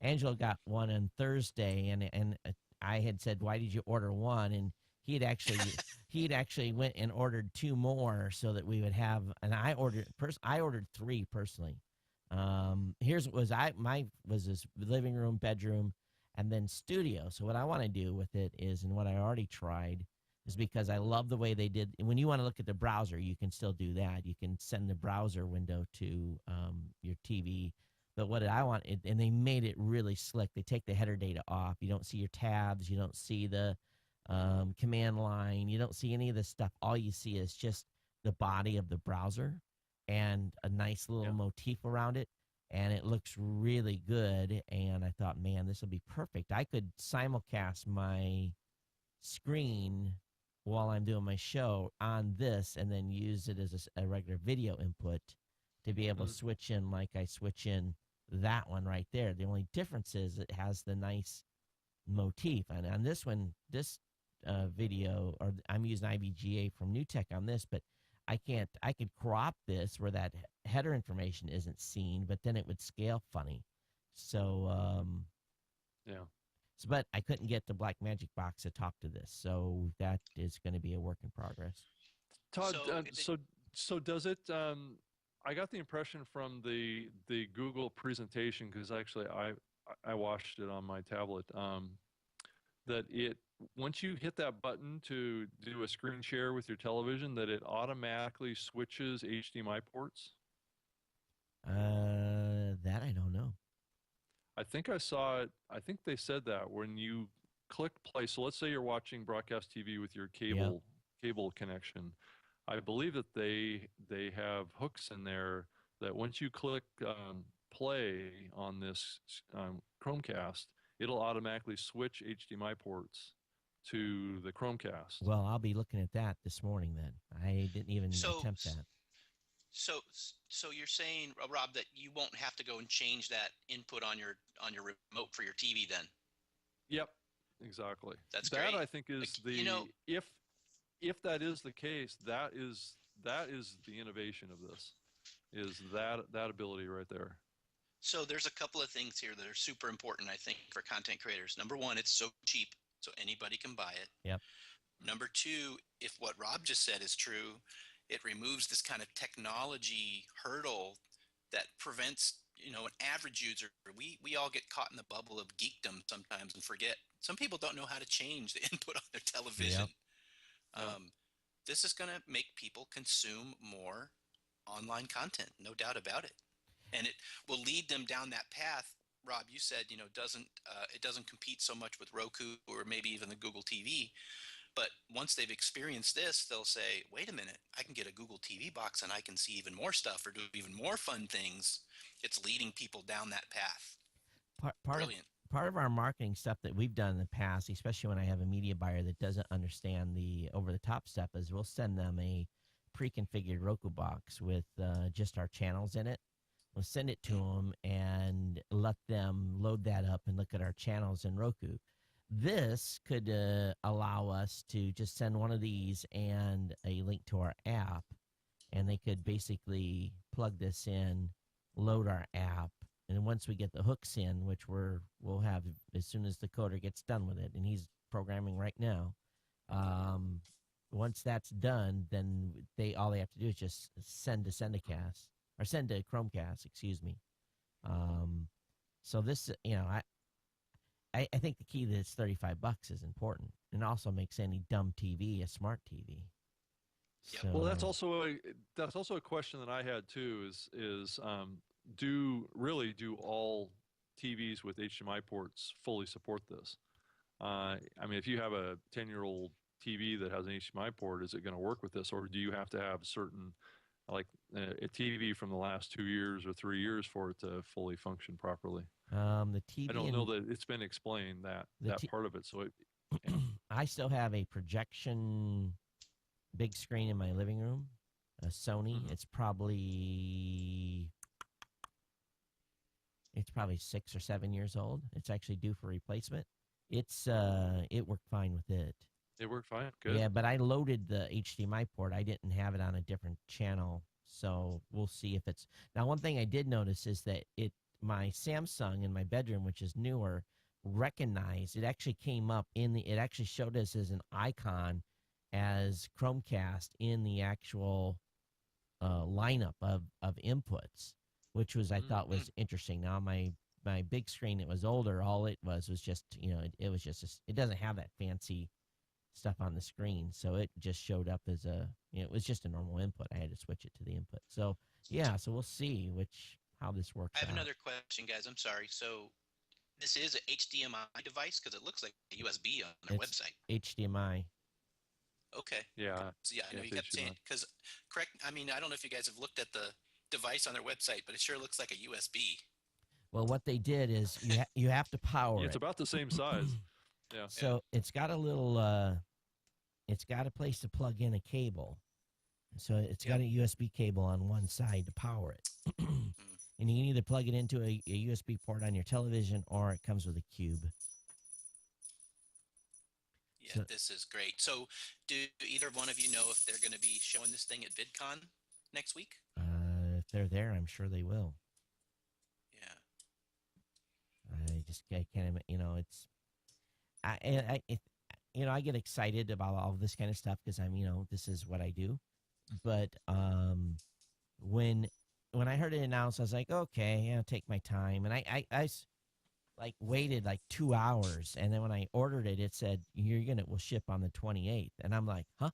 Angelo got one on Thursday, and I had said, "Why did you order one?" And he had actually went and ordered two more so that we would have. And I ordered three personally. Here's what was was this living room, bedroom, and then studio. So what I want to do with it is, and what I already tried, is because I love the way they did. When you want to look at the browser, you can still do that. You can send the browser window to your TV. But what I want, and they made it really slick. They take the header data off. You don't see your tabs. You don't see the command line. You don't see any of this stuff. All you see is just the body of the browser and a nice little motif around it. And it looks really good. And I thought, man, this will be perfect. I could simulcast my screen while I'm doing my show on this and then use it as a regular video input to be able to switch in like I switch in that one right there. The only difference is it has the nice motif. And on this one, this video, or I'm using IVGA from NewTek on this, but I could crop this where that header information isn't seen, but then it would scale funny. So, but I couldn't get the Black Magic Box to talk to this. So that is going to be a work in progress. Todd, so does it, I got the impression from the Google presentation, because actually I watched it on my tablet, that once you hit that button to do a screen share with your television, that it automatically switches HDMI ports? That I don't know. I think I saw it. I think they said that when you click play. So let's say you're watching broadcast TV with your cable connection. I believe that they have hooks in there that once you click play on this Chromecast, it'll automatically switch HDMI ports to the Chromecast. Well, I'll be looking at that this morning then. I didn't even attempt that. So you're saying, Rob, that you won't have to go and change that input on your remote for your TV then? Yep, exactly. That's that great. I think is if that is the case, that is the innovation of this, is that ability right there. So there's a couple of things here that are super important, I think, for content creators. Number one, it's so cheap, so anybody can buy it. Yep. Number two, if what Rob just said is true, it removes this kind of technology hurdle that prevents, an average user. We all get caught in the bubble of geekdom sometimes and forget. Some people don't know how to change the input on their television. Yep. This is going to make people consume more online content, no doubt about it. And it will lead them down that path. Rob, you said, it doesn't compete so much with Roku or maybe even the Google TV. But once they've experienced this, they'll say, wait a minute, I can get a Google TV box and I can see even more stuff or do even more fun things. It's leading people down that path. Brilliant. Part of our marketing stuff that we've done in the past, especially when I have a media buyer that doesn't understand the over-the-top stuff, is we'll send them a pre-configured Roku box with just our channels in it. We'll send it to them and let them load that up and look at our channels in Roku. This could allow us to just send one of these and a link to our app, and they could basically plug this in, load our app, and once we get the hooks in, which we'll have as soon as the coder gets done with it, and he's programming right now, once that's done, then all they have to do is just send to Sendacast, or send to Chromecast, excuse me. So this, I think the key to this $35 is important, and also makes any dumb TV a smart TV. Yep. So, Well, that's also a question that I had too. Is do all TVs with HDMI ports fully support this? I mean, if you have a 10-year-old TV that has an HDMI port, is it going to work with this, or do you have to have certain, like a TV from the last 2 years or 3 years for it to fully function properly? the TV. I don't know that it's been explained, that part of it. So I still have a projection big screen in my living room, a Sony. Mhm. It's probably 6 or 7 years old. It's actually due for replacement. It worked fine with it. It worked fine. Good. Yeah, but I loaded the HDMI port. I didn't have it on a different channel, so we'll see if it's. Now, one thing I did notice is that my Samsung in my bedroom, which is newer, recognized it. Actually came up it actually showed us as an icon as Chromecast in the actual lineup of inputs, which was I thought was interesting. Now my big screen, it was older. All it was just it was just it doesn't have that fancy stuff on the screen, so it just showed up as it was just a normal input. I had to switch it to the input. So yeah, so we'll see how this works. I have out. another question, guys. I'm sorry. So this is a HDMI device? Because it looks like a USB on their It's website. HDMI. Okay. Yeah, So yeah, I know it's you kept saying HDMI. because correct. I mean, I don't know if you guys have looked at the device on their website, but it sure looks like a USB. Well, what they did is you have to Yeah, power it's it. about the same size. Yeah. Yeah. So it's got a little it's got a place to plug in a cable. So it's Yep. got a USB cable on one side to power it. Mm. And you can either plug it into a USB port on your television or it comes with a cube. Yeah, So this is great. So, do either one of you know if they're going to be showing this thing at VidCon next week? if they're there, I'm sure they will. Yeah. I can't, it's, I get excited about all this kind of stuff because this is what I do. But when I heard it announced, I was like, okay, I'll take my time. And like waited like 2 hours, and then when I ordered it, it said will ship on the 28th, and I'm like, huh?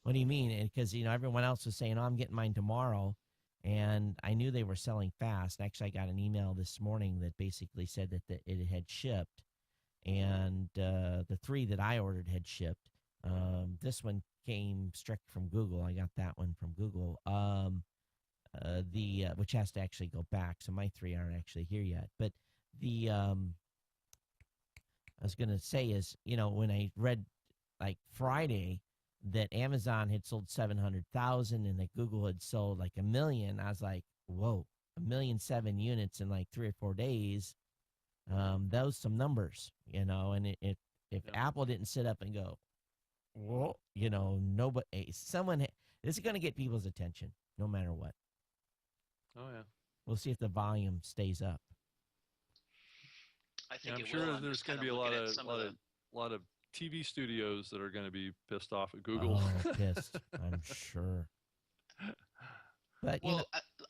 What do you mean? Because everyone else was saying, oh, I'm getting mine tomorrow, and I knew they were selling fast. Actually, I got an email this morning that basically said that it had shipped, and the 3 that I ordered had shipped. This one came straight from Google. I got that one from Google. The which has to actually go back, so my 3 aren't actually here yet. But the I was gonna say is, when I read like Friday that Amazon had sold 700,000 and that Google had sold like 1 million, I was like, whoa, 1,000,007 units in like 3 or 4 days. Those some numbers, and if Yeah. Apple didn't sit up and go, whoa, nobody, this is going to get people's attention no matter what. Oh yeah. We'll see if the volume stays up. I Yeah, think I'm it sure will. I'm there's just going kind to be of a looking lot at of some of the. lot of TV studios that are going to be pissed off at Google. Oh, pissed, I'm sure. But Well,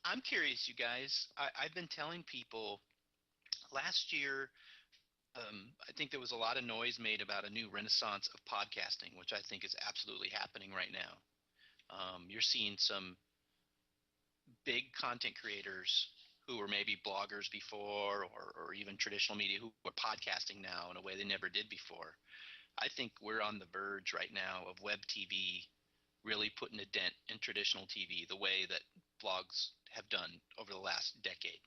I'm curious, you guys. I've been telling people last year. I think there was a lot of noise made about a new renaissance of podcasting, which I think is absolutely happening right now. You're seeing some big content creators who were maybe bloggers before or even traditional media who are podcasting now in a way they never did before. I think we're on the verge right now of web TV really putting a dent in traditional TV the way that blogs have done over the last decade.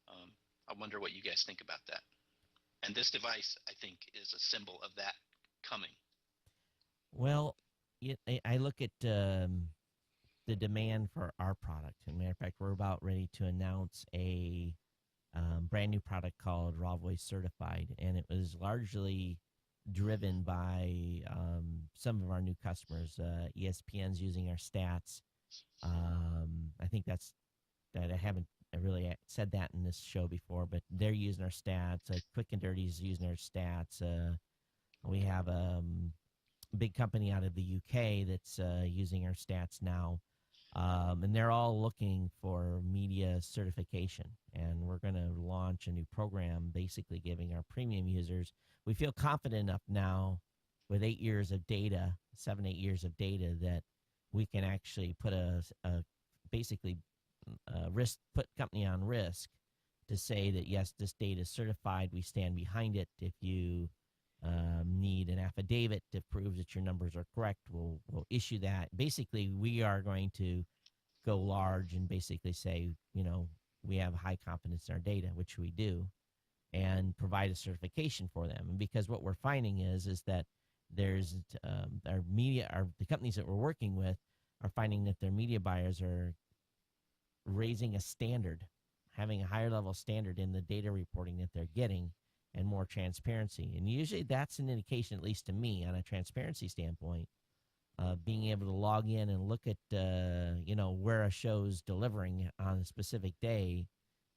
I wonder what you guys think about that. And this device, I think, is a symbol of that coming. well, I look at the demand for our product. As a matter of fact, we're about ready to announce a brand new product called Raw Voice Certified, and it was largely driven by some of our new customers. ESPN's using our stats. I think that I haven't really said that in this show before, but they're using our stats. Quick and Dirty's using our stats. We have a big company out of the UK that's using our stats now. And they're all looking for media certification. And we're going to launch a new program basically giving our premium users. We feel confident enough now with 8 years of data, 7, 8 years of data, that we can actually put basically put company on risk to say that, yes, this data is certified. We stand behind it. If you need an affidavit to prove that your numbers are correct, we'll issue that. Basically, we are going to go large and basically say, we have high confidence in our data, which we do, and provide a certification for them. And because what we're finding is that there's the companies that we're working with are finding that their media buyers are raising a standard, having a higher level standard in the data reporting that they're getting, and more transparency. And usually that's an indication, at least to me, on a transparency standpoint, being able to log in and look at, where a show's delivering on a specific day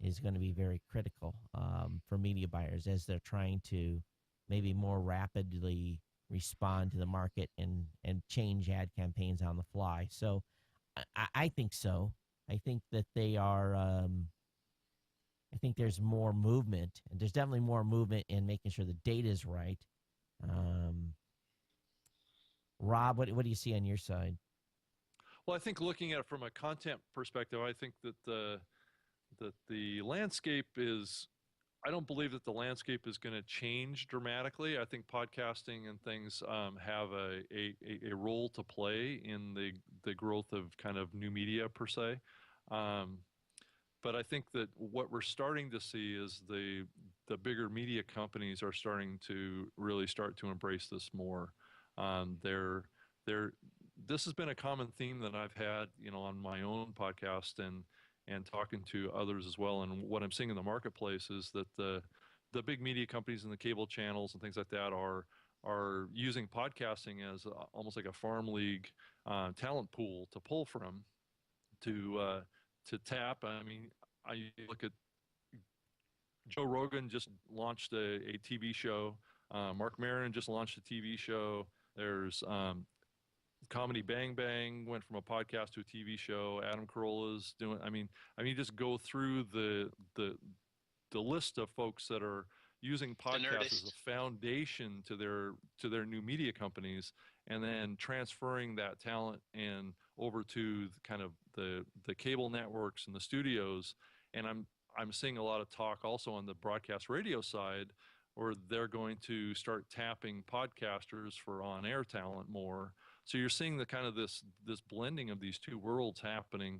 is going to be very critical for media buyers as they're trying to maybe more rapidly respond to the market and change ad campaigns on the fly. So I think so. I think that they are I think there's more movement, and there's definitely more movement in making sure the data is right. Rob, what do you see on your side? Well, I think looking at it from a content perspective, I think that the landscape is I don't believe that the landscape is going to change dramatically. I think podcasting and things have a role to play in the growth of kind of new media per se. Um, but I think that what we're starting to see is the bigger media companies are starting to really start to embrace this more. They're this has been a common theme that I've had, on my own podcast and talking to others as well. And what I'm seeing in the marketplace is that the big media companies and the cable channels and things like that are using podcasting as almost like a farm league talent pool to pull from to tap. I mean, I look at Joe Rogan just launched a TV show. Mark Maron just launched a TV show. There's Comedy Bang Bang went from a podcast to a TV show. Adam Carolla's doing. You just go through the list of folks that are using The podcasts as Nerdist. a foundation to their new media companies, and then transferring that talent and over to kind of the cable networks and the studios. And I'm seeing a lot of talk also on the broadcast radio side, where they're going to start tapping podcasters for on-air talent more. So you're seeing the kind of this blending of these two worlds happening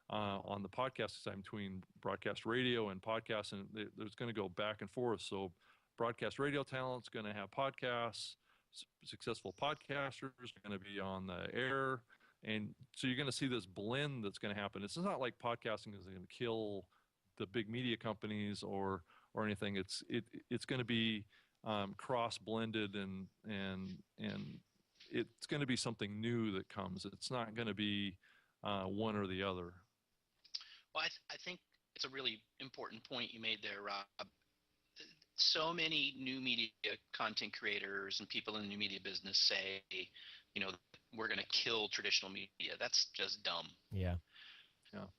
on the podcast side between broadcast radio and podcasts, and there's going to go back and forth. So broadcast radio talent's going to have podcasts. Successful podcasters are going to be on the air, and so you're going to see this blend that's going to happen. It's not like podcasting is going to kill the big media companies or anything. It's going to be cross blended and it's going to be something new that comes. It's not going to be one or the other. Well, I think it's a really important point you made there, Rob. So many new media content creators and people in the new media business say, we're going to kill traditional media. That's just dumb. Yeah.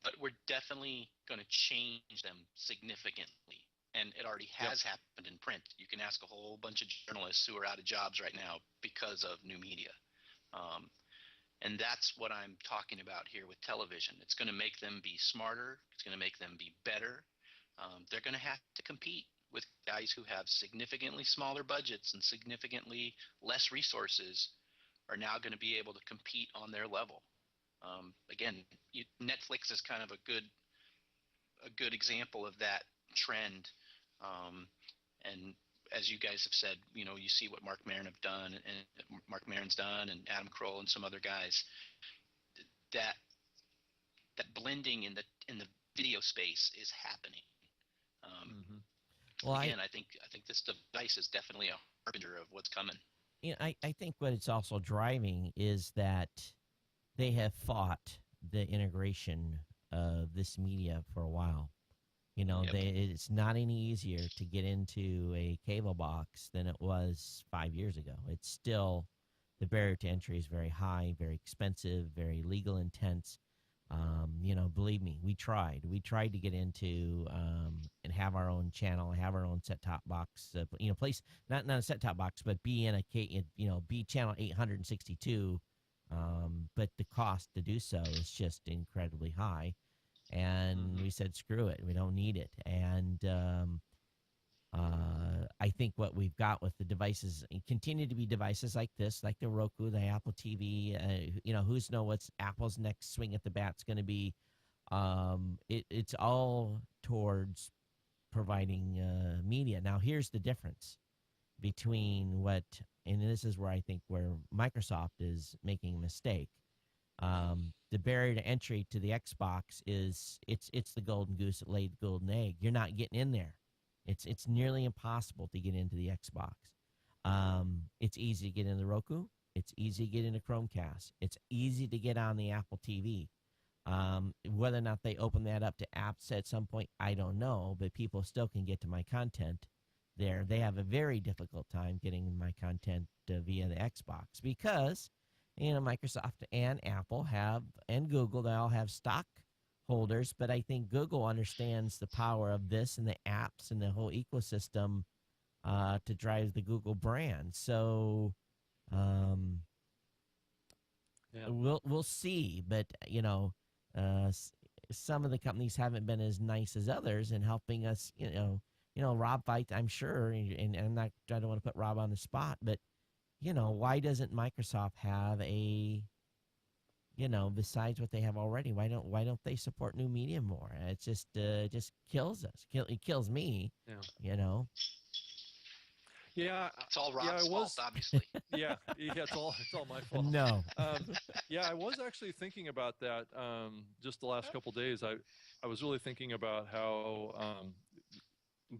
But we're definitely going to change them significantly. And it already has happened in print. You can ask a whole bunch of journalists who are out of jobs right now because of new media. And that's what I'm talking about here with television. It's going to make them be smarter. It's going to make them be better. They're going to have to compete with guys who have significantly smaller budgets and significantly less resources are now going to be able to compete on their level. Again, Netflix is kind of a good example of that trend. And as you guys have said, you see what Mark Maron have done, and Mark Maron's done, and Adam Carolla and some other guys. That blending in the video space is happening. Well, again, I think this device is definitely a harbinger of what's coming. I think what it's also driving is that they have fought the integration of this media for a while. Yep. It's not any easier to get into a cable box than it was 5 years ago. It's still, the barrier to entry is very high, very expensive, very legal intense. Believe me, we tried. We tried to get into and have our own channel, have our own set-top box. Place not a set-top box, but be in be channel 862. But the cost to do so is just incredibly high. And we said, screw it. We don't need it. And I think what we've got with the devices, continue to be devices like this, like the Roku, the Apple TV, who's know what's Apple's next swing at the bat's going to be. It's all towards providing media. Now, here's the difference between and this is where I think where Microsoft is making a mistake. The barrier to entry to the Xbox is it's the golden goose that laid the golden egg. You're not getting in there. It's nearly impossible to get into the Xbox. It's easy to get into Roku. It's easy to get into Chromecast. It's easy to get on the Apple TV. Whether or not they open that up to apps at some point, I don't know, but people still can get to my content there. They have a very difficult time getting my content via the Xbox because Microsoft and Apple and Google, they all have stock holders, but I think Google understands the power of this and the apps and the whole ecosystem to drive the Google brand. So we'll see, but some of the companies haven't been as nice as others in helping us, Rob Fight, I'm sure, and I'm not, I don't want to put Rob on the spot, but why doesn't Microsoft have a, besides what they have already, why don't they support new media more? It's just kills us. It kills me, Yeah. you know. Yeah, It's all yeah, I Rob's fault, was. obviously. Yeah, it's all my fault. No. Yeah, I was actually thinking about that just the last couple days. I was really thinking about how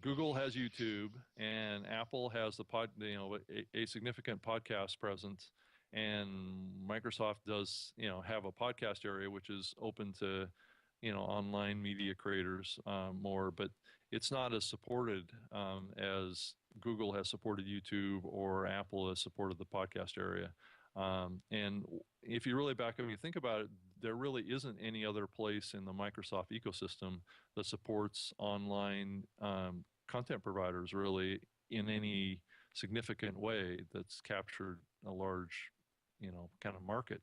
Google has YouTube and Apple has a significant podcast presence, and Microsoft does have a podcast area which is open to online media creators more, but it's not as supported as Google has supported YouTube or Apple has supported the podcast area. And if you really back up and you think about it, there really isn't any other place in the Microsoft ecosystem that supports online content providers really in any significant way that's captured a large, kind of market.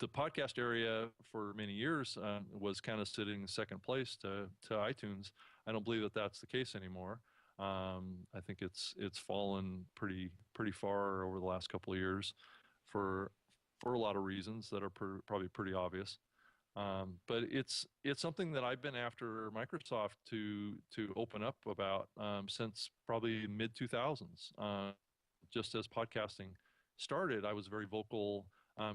The podcast area for many years was kind of sitting in second place to iTunes. I don't believe that that's the case anymore. I think it's fallen pretty far over the last couple of years for a lot of reasons that are probably pretty obvious. But it's something that I've been after Microsoft to open up about since probably mid 2000s. Just as podcasting started, I was very vocal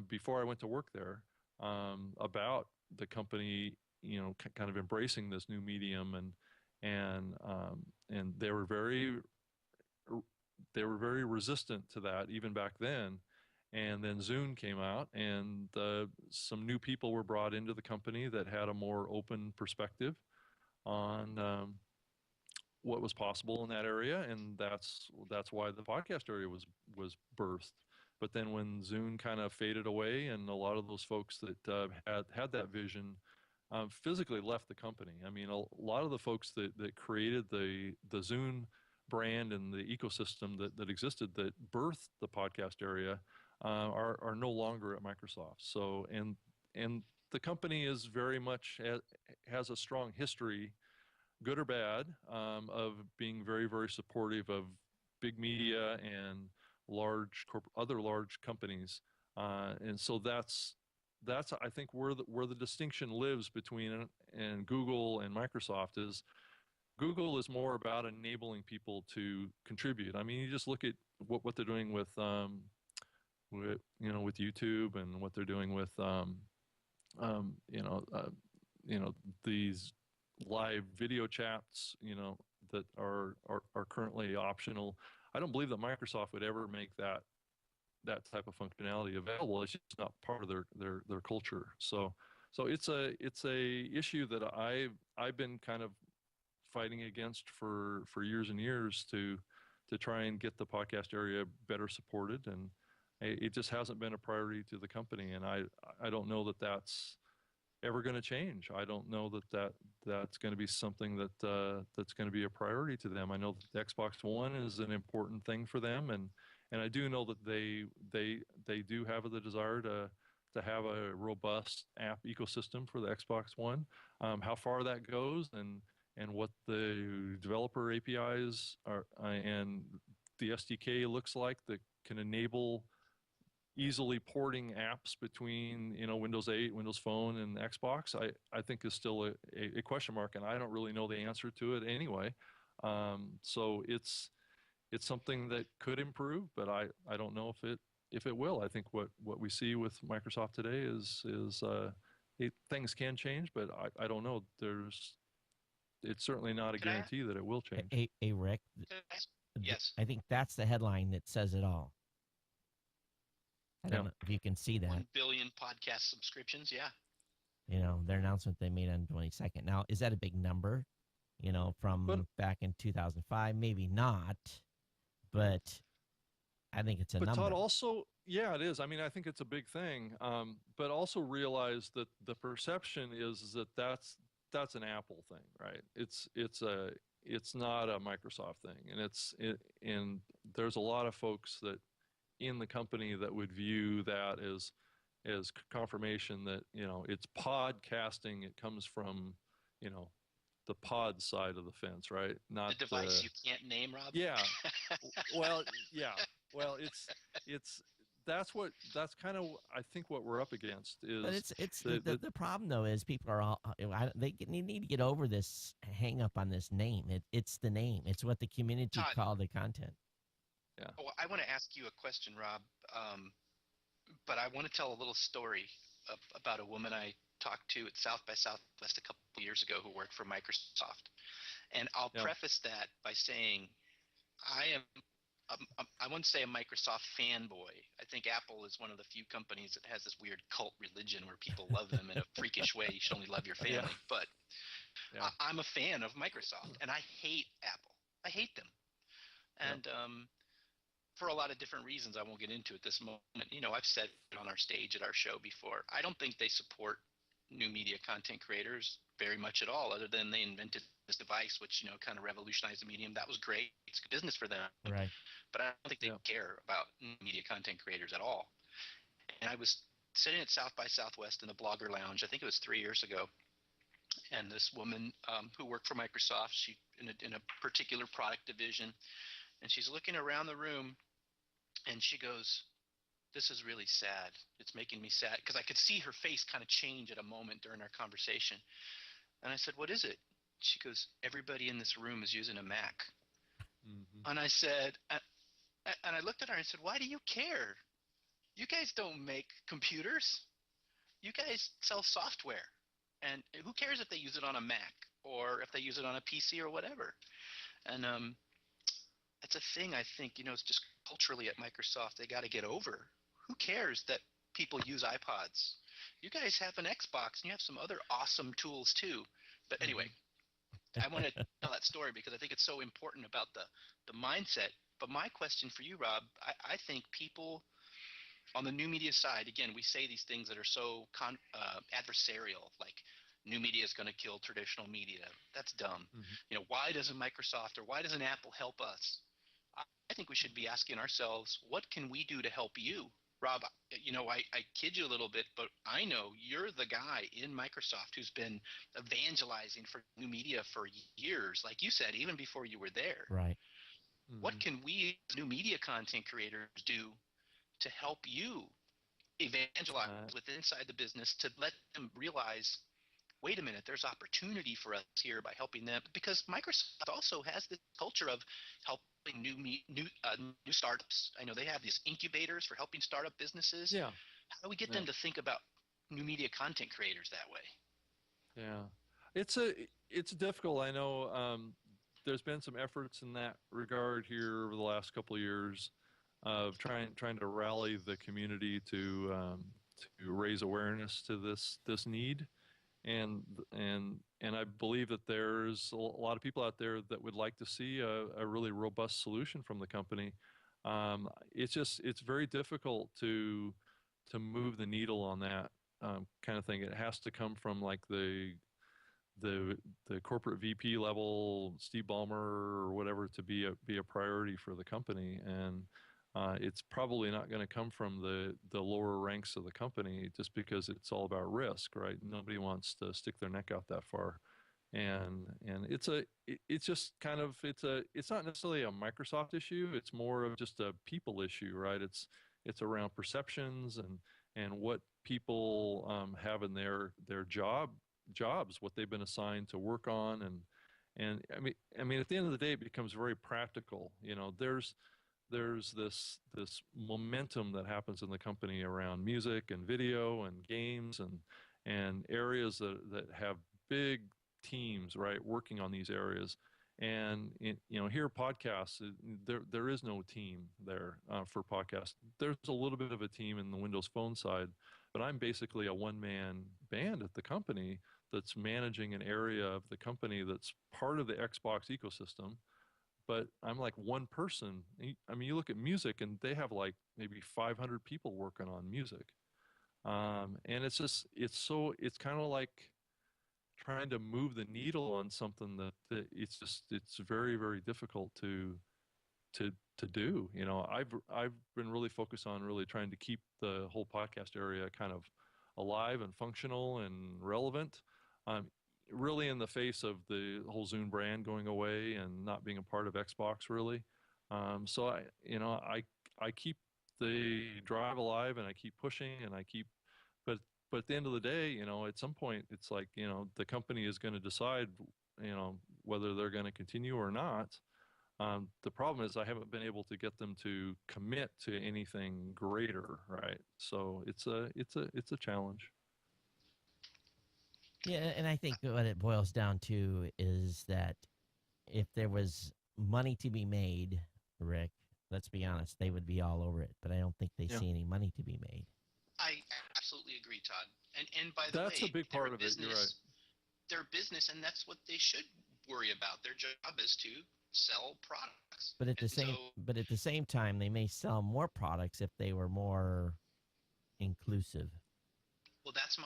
before I went to work there about the company, kind of embracing this new medium, and they were very resistant to that even back then. And then Zune came out, and some new people were brought into the company that had a more open perspective on what was possible in that area, and that's why the podcast area was birthed. But then when Zune kind of faded away, and a lot of those folks that had that vision physically left the company. I mean, a lot of the folks that created the Zune brand and the ecosystem that existed that birthed the podcast area are no longer at Microsoft. So and the company is very much has a strong history, good or bad, of being very, very supportive of big media and other large companies, and so that's I think where the distinction lives between and Google and Microsoft is Google is more about enabling people to contribute. I mean, you just look at what they're doing with YouTube, and what they're doing with um, you know uh, these live video chats, that are currently optional. I don't believe that Microsoft would ever make that type of functionality available. It's just not part of their culture. So it's a issue that I've been kind of fighting against for years and years to try and get the podcast area better supported, and it just hasn't been a priority to the company, and I don't know that that's ever going to change. I don't know that's going to be something that's going to be a priority to them. I know that the Xbox One is an important thing for them, and I do know that they do have the desire to have a robust app ecosystem for the Xbox One. How far that goes, and what the developer APIs are, and the SDK looks like that can enable easily porting apps between Windows 8, Windows Phone, and Xbox, I think is still a question mark, and I don't really know the answer to it anyway. So it's something that could improve, but I don't know if it will. I think what we see with Microsoft today is things can change, but I don't know. It's certainly not a guarantee that it will change. Hey, Rick. Yes. I think that's the headline that says it all. I don't know if you can see that. 1 billion podcast subscriptions. Yeah. Their announcement they made on the 22nd. Now, is that a big number? From back in 2005? Maybe not, but I think it's a number. But Todd, also, yeah, it is. I mean, I think it's a big thing, but also realize that the perception is that that's an Apple thing, right? It's not a Microsoft thing, and there's a lot of folks that in the company that would view that as confirmation that it's podcasting. It comes from the pod side of the fence, right? The Not device you can't name, Rob. yeah. Well, yeah. Well, it's that's kind of I think what we're up against But is it's the the problem though is people are all need to get over this hang up on this name. It's the name. It's what the community Todd, call the content. yeah. oh, I want to ask you a question, Rob, but I want to tell a little story about a woman I talked to at South by Southwest a couple of years ago who worked for Microsoft. And I'll Yeah. preface that by saying I am I wouldn't say a Microsoft fanboy. I think Apple is one of the few companies that has this weird cult religion where people love them in a freakish way. You should only love your family. Yeah. But Yeah. I'm a fan of Microsoft, and I hate Apple. I hate them. And for a lot of different reasons I won't get into at this moment. You know, I've said it on our stage at our show before. I don't think they support new media content creators very much at all, other than they invented this device, which, you know, kind of revolutionized the medium. That was great. It's good business for them. Right. But I don't think they care about media content creators at all. And I was sitting at South by Southwest in the Blogger Lounge, I think it was 3 years ago, and this woman who worked for Microsoft, she in a particular product division, and she's looking around the room, and she goes, "This is really sad. It's making me sad," because I could see her face kind of change at a moment during our conversation. And I said, "What is it?" She goes, "Everybody in this room is using a Mac." Mm-hmm. And I said, and I looked at her and said, "Why do you care? You guys don't make computers. You guys sell software. And who cares if they use it on a Mac or if they use it on a PC or whatever?" And it's a thing I think, you know, it's just culturally at Microsoft they got to get over. Who cares that people use iPods? You guys have an Xbox and you have some other awesome tools too. But anyway, I want to tell that story because I think it's so important about the mindset. But my question for you, Rob, I think people on the new media side, again, we say these things that are so adversarial, like new media is going to kill traditional media. That's dumb. Mm-hmm. You know, why doesn't Microsoft or why doesn't Apple help us? I think we should be asking ourselves, what can we do to help you? Rob, you know, I kid you a little bit, but I know you're the guy in Microsoft who's been evangelizing for new media for years, like you said, even before you were there. Right. Mm-hmm. What can we new media content creators do to help you evangelize with inside the business to let them realize, wait a minute, there's opportunity for us here by helping them? Because Microsoft also has this culture of helping new startups. I know they have these incubators for helping startup businesses. Yeah. How do we get them to think about new media content creators that way? Yeah, it's difficult. I know there's been some efforts in that regard here over the last couple of years of trying to rally the community to raise awareness to this need. And I believe that there's a lot of people out there that would like to see a really robust solution from the company. It's very difficult to move the needle on that kind of thing. It has to come from like the corporate VP level, Steve Ballmer or whatever, to be a priority for the company. And it's probably not going to come from the lower ranks of the company, just because it's all about risk, right? Nobody wants to stick their neck out that far, and it's just kind of it's not necessarily a Microsoft issue. It's more of just a people issue, right? It's around perceptions and what people have in their jobs, what they've been assigned to work on, and I mean at the end of the day, it becomes very practical. You know, there's this momentum that happens in the company around music and video and games and areas that have big teams, right, working on these areas. And you know, here podcasts, there is no team there for podcasts. There's a little bit of a team in the Windows Phone side, but I'm basically a one-man band at the company that's managing an area of the company that's part of the Xbox ecosystem. But I'm like one person. I mean, you look at music and they have like maybe 500 people working on music. And it's kind of like trying to move the needle on something that it's very, very difficult to do. You know, I've been really focused on really trying to keep the whole podcast area kind of alive and functional and relevant. really in the face of the whole Zune brand going away and not being a part of Xbox really. So I keep the drive alive and I keep pushing and I keep, but at the end of the day, at some point it's like, the company is going to decide, whether they're going to continue or not. The problem is I haven't been able to get them to commit to anything greater, right? So it's a challenge. Yeah, and I think what it boils down to is that if there was money to be made, Rick, let's be honest, they would be all over it. But I don't think they Yeah, see any money to be made. I absolutely agree, Todd. And by the that's a way, big they're part a of it. You're right. business. They're a business, and that's what they should worry about. Their job is to sell products. But at the And same so, but at the same time, they may sell more products if they were more inclusive. well, that's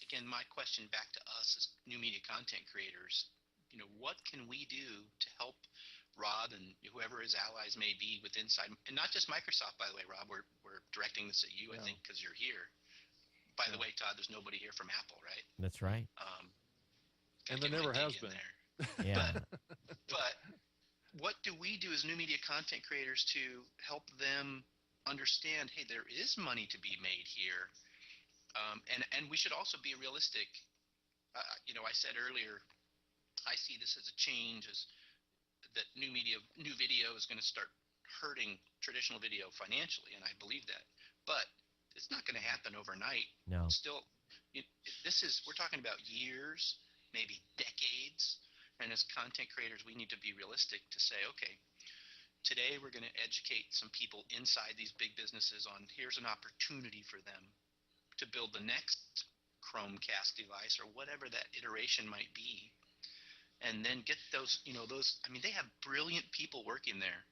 again my question back to us as new media content creators. What can we do to help Rob and whoever his allies may be with inside, and not just Microsoft, by the way, Rob. We're directing this at you, I Yeah, think, because you're here. By the yeah. way, Todd, there's nobody here from Apple, right? That's right. Um, And Gotta there get my never dig has in been. there. Yeah. But what do we do as new media content creators to help them understand? Hey, there is money to be made here, and we should also be realistic. I said earlier, I see this as a change, as that new video is going to start hurting traditional video financially, and I believe that. But it's not going to happen overnight. No. Still, it, we're talking about years, maybe decades. And as content creators, we need to be realistic to say, okay, today we're going to educate some people inside these big businesses on here's an opportunity for them to build the next Chromecast device or whatever that iteration might be, and then get those. I mean, they have brilliant people working there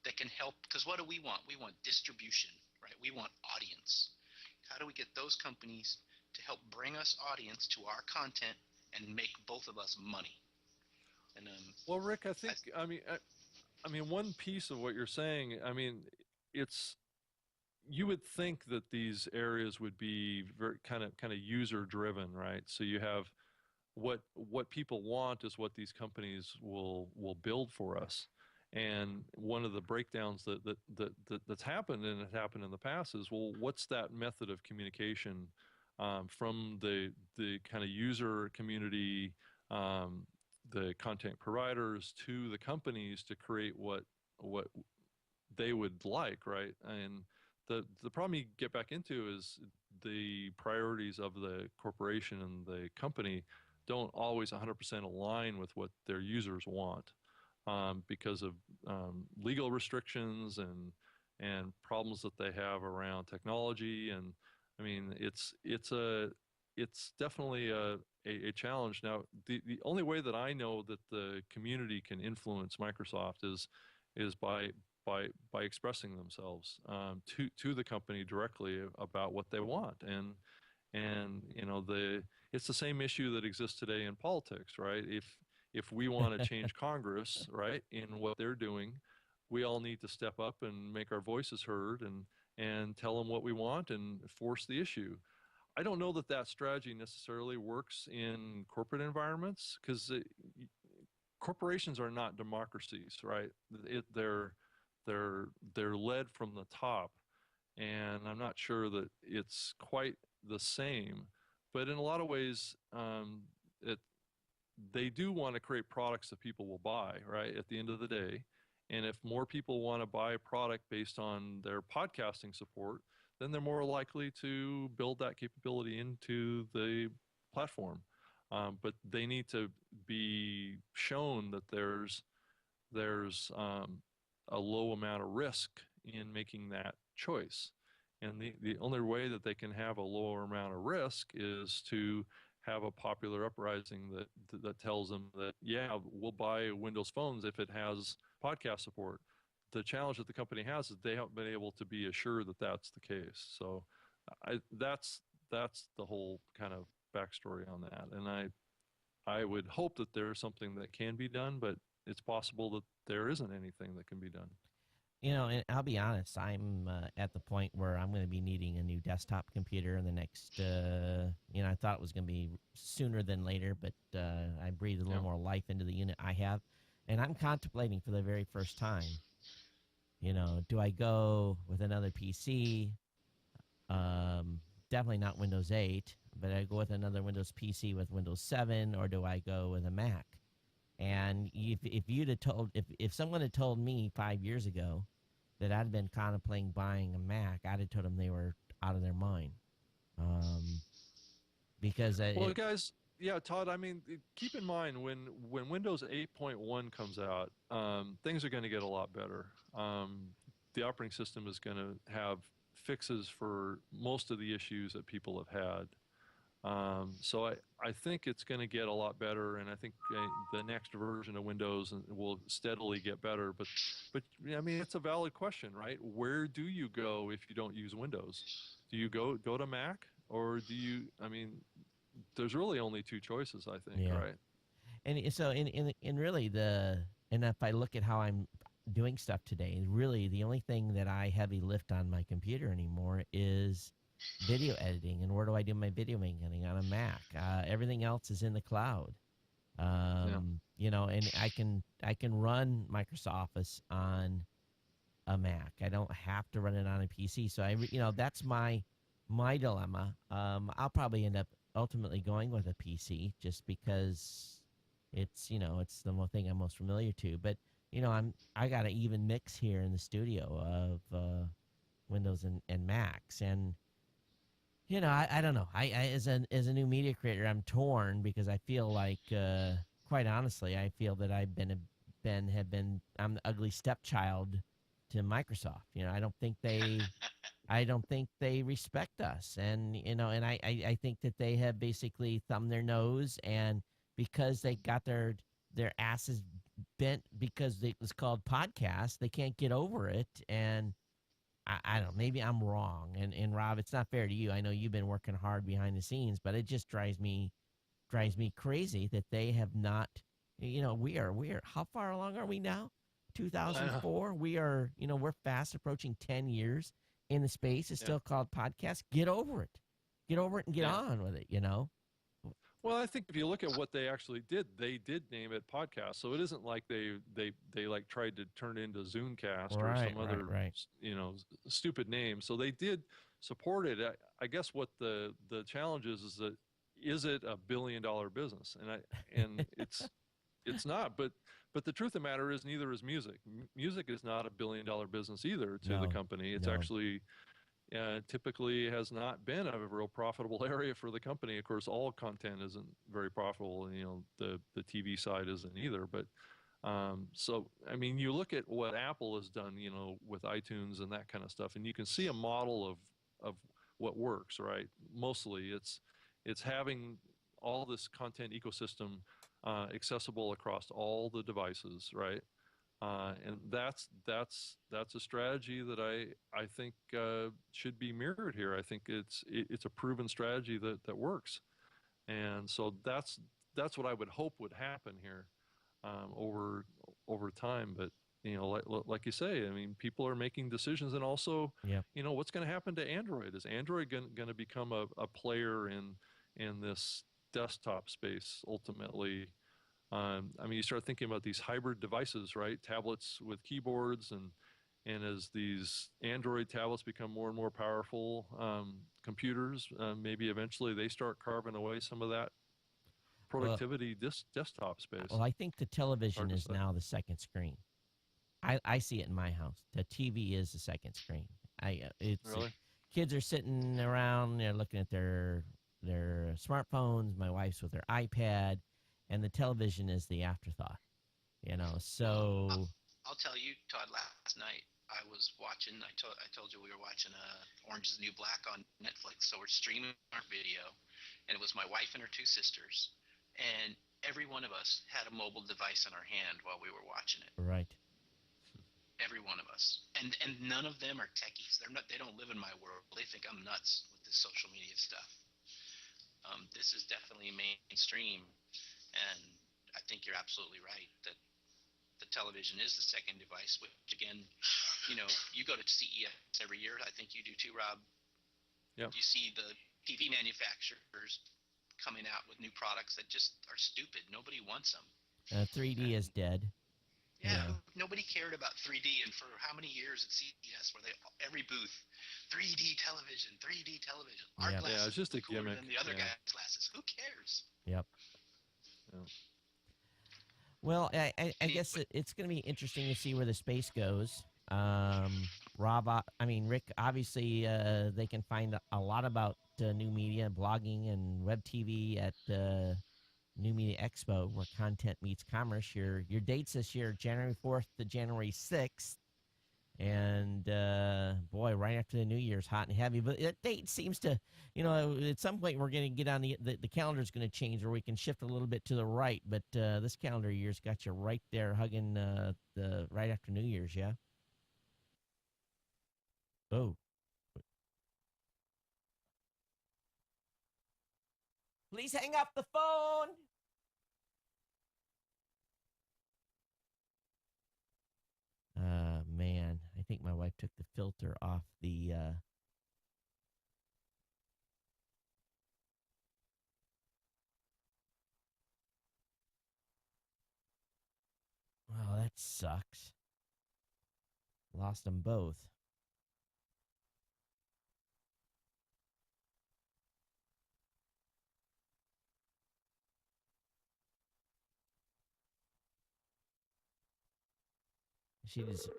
that can help. Because what do we want? We want distribution, right? We want audience. How do we get those companies to help bring us audience to our content and make both of us money? And Well, Rick, I think, I mean, one piece of what you're saying, I mean, it's, you would think that these areas would be very kind of user driven, right? So you have what people want is what these companies will build for us. And one of the breakdowns that's happened, and it happened in the past, is, well, what's that method of communication from the kind of user community, the content providers, to the companies to create what they would like, right? And the problem you get back into is the priorities of the corporation and the company don't always 100% align with what their users want, because of legal restrictions and problems that they have around technology. And I mean, it's definitely a challenge. Now, the only way that I know that the community can influence Microsoft is by expressing themselves to the company directly about what they want. And it's the same issue that exists today in politics, right? If we want to change Congress, right, in what they're doing, we all need to step up and make our voices heard and tell them what we want and force the issue. I don't know that that strategy necessarily works in corporate environments, because corporations are not democracies, right? They're led from the top, and I'm not sure that it's quite the same. But in a lot of ways, it they do want to create products that people will buy, right? At the end of the day, and if more people want to buy a product based on their podcasting support, then they're more likely to build that capability into the platform. But they need to be shown that there's a low amount of risk in making that choice. And the only way that they can have a lower amount of risk is to have a popular uprising that tells them that, yeah, we'll buy Windows phones if it has podcast support. The challenge that the company has is they haven't been able to be assured that that's the case. So that's the whole kind of backstory on that. And I would hope that there's something that can be done, but it's possible that there isn't anything that can be done. And I'll be honest, I'm at the point where I'm going to be needing a new desktop computer in the next, I thought it was going to be sooner than later, but I breathed a little Yeah. more life into the unit I have. And I'm contemplating for the very first time, do I go with another PC? Definitely not Windows 8, but I go with another Windows PC with Windows 7, or do I go with a Mac? And if you'd have told, if someone had told me 5 years ago that I'd been contemplating buying a Mac, I'd have told them they were out of their mind. Um, because Well, guys, yeah, Todd. I mean, keep in mind when Windows 8.1 comes out, things are going to get a lot better. The operating system is going to have fixes for most of the issues that people have had. So I think it's going to get a lot better, and I think the next version of Windows will steadily get better. But I mean, it's a valid question, right? Where do you go if you don't use Windows? Do you go to Mac, or do you? I mean, there's really only two choices, I think, yeah. right? And so in really and if I look at how I'm doing stuff today, really the only thing that I heavy lift on my computer anymore is video editing. And where do I do my video editing? On a Mac. Everything else is in the cloud. Yeah. And I can run Microsoft Office on a Mac. I don't have to run it on a PC. So that's my dilemma. I'll probably end up ultimately going with a PC just because it's the thing I'm most familiar to. But I got an even mix here in the studio of Windows and Macs, and I don't know. I as a new media creator, I'm torn because I feel like, quite honestly, I feel that I'm the ugly stepchild to Microsoft. I don't think they respect us, and I think that they have basically thumbed their nose, and because they got their asses bent because it was called podcast, they can't get over it, and I don't know, maybe I'm wrong, and Rob, it's not fair to you. I know you've been working hard behind the scenes, but it just drives me crazy that they have not. We are how far along are we now? I know. 2004. We are, we're fast approaching 10 years in the space. It's Yeah. still called podcast. Get over it. Get over it and get Yeah. on with it. Well, I think if you look at what they actually did, they did name it podcast. So it isn't like they like tried to turn it into Zoomcast or Right, some right, other right. stupid name. So they did support it. I guess what the challenge is that is it a billion-dollar business? And it's not. But the truth of the matter is neither is music. Music is not a billion-dollar business either to the No, company. It's no. actually typically has not been a real profitable area for the company. Of course, all content isn't very profitable. The TV side isn't either. But so, I mean, you look at what Apple has done, with iTunes and that kind of stuff, and you can see a model of what works, right? Mostly, it's having all this content ecosystem accessible across all the devices, right? And that's a strategy that I think should be mirrored here. I think it's a proven strategy that works, and so that's what I would hope would happen here over time. But like you say, I mean, people are making decisions, and also, Yep. what's going to happen to Android? Is Android going to become a player in this desktop space ultimately? I mean, you start thinking about these hybrid devices, right? Tablets with keyboards, and as these Android tablets become more and more powerful computers, maybe eventually they start carving away some of that Well, productivity desktop space. I think the television Hard to is say. now the second screen. I see it in my house. The TV is the second screen. Really? Kids are sitting around, they're looking at their smartphones. My wife's with her iPad, and the television is the afterthought. Well, So I'll tell you, Todd. Last night I was watching. I told you we were watching Orange Is the New Black on Netflix. So we're streaming our video, and it was my wife and her two sisters, and every one of us had a mobile device in our hand while we were watching it. right. Every one of us, and none of them are techies. They're not. They don't live in my world. They think I'm nuts with this social media stuff. This is definitely mainstream, and I think you're absolutely right that the television is the second device, which again you go to CES every year. I think you do too, Rob. Yep. You see the TV manufacturers coming out with new products that just are stupid. Nobody wants them. 3D is dead. Yeah, nobody cared about 3D, and for how many years at CES where every booth, 3D television, 3D television. Our Yep. glasses Yeah, it's just a cooler gimmick. than the other Yeah. guy's glasses. Who cares? Yep. Yeah. Well, I guess it's going to be interesting to see where the space goes. Rick, obviously, they can find a lot about new media, blogging, and web TV at New Media Expo, where content meets commerce. Your dates this year, January 4th to January 6th. And boy, right after the New Year's, hot and heavy. But that date seems to, at some point we're going to get on the calendar's going to change, or we can shift a little bit to the right. But this calendar year's got you right there, hugging the right after New Year's. Yeah. Oh, please hang up the phone. Man, I think my wife took the filter off the. Well, that sucks. Lost them both. She just.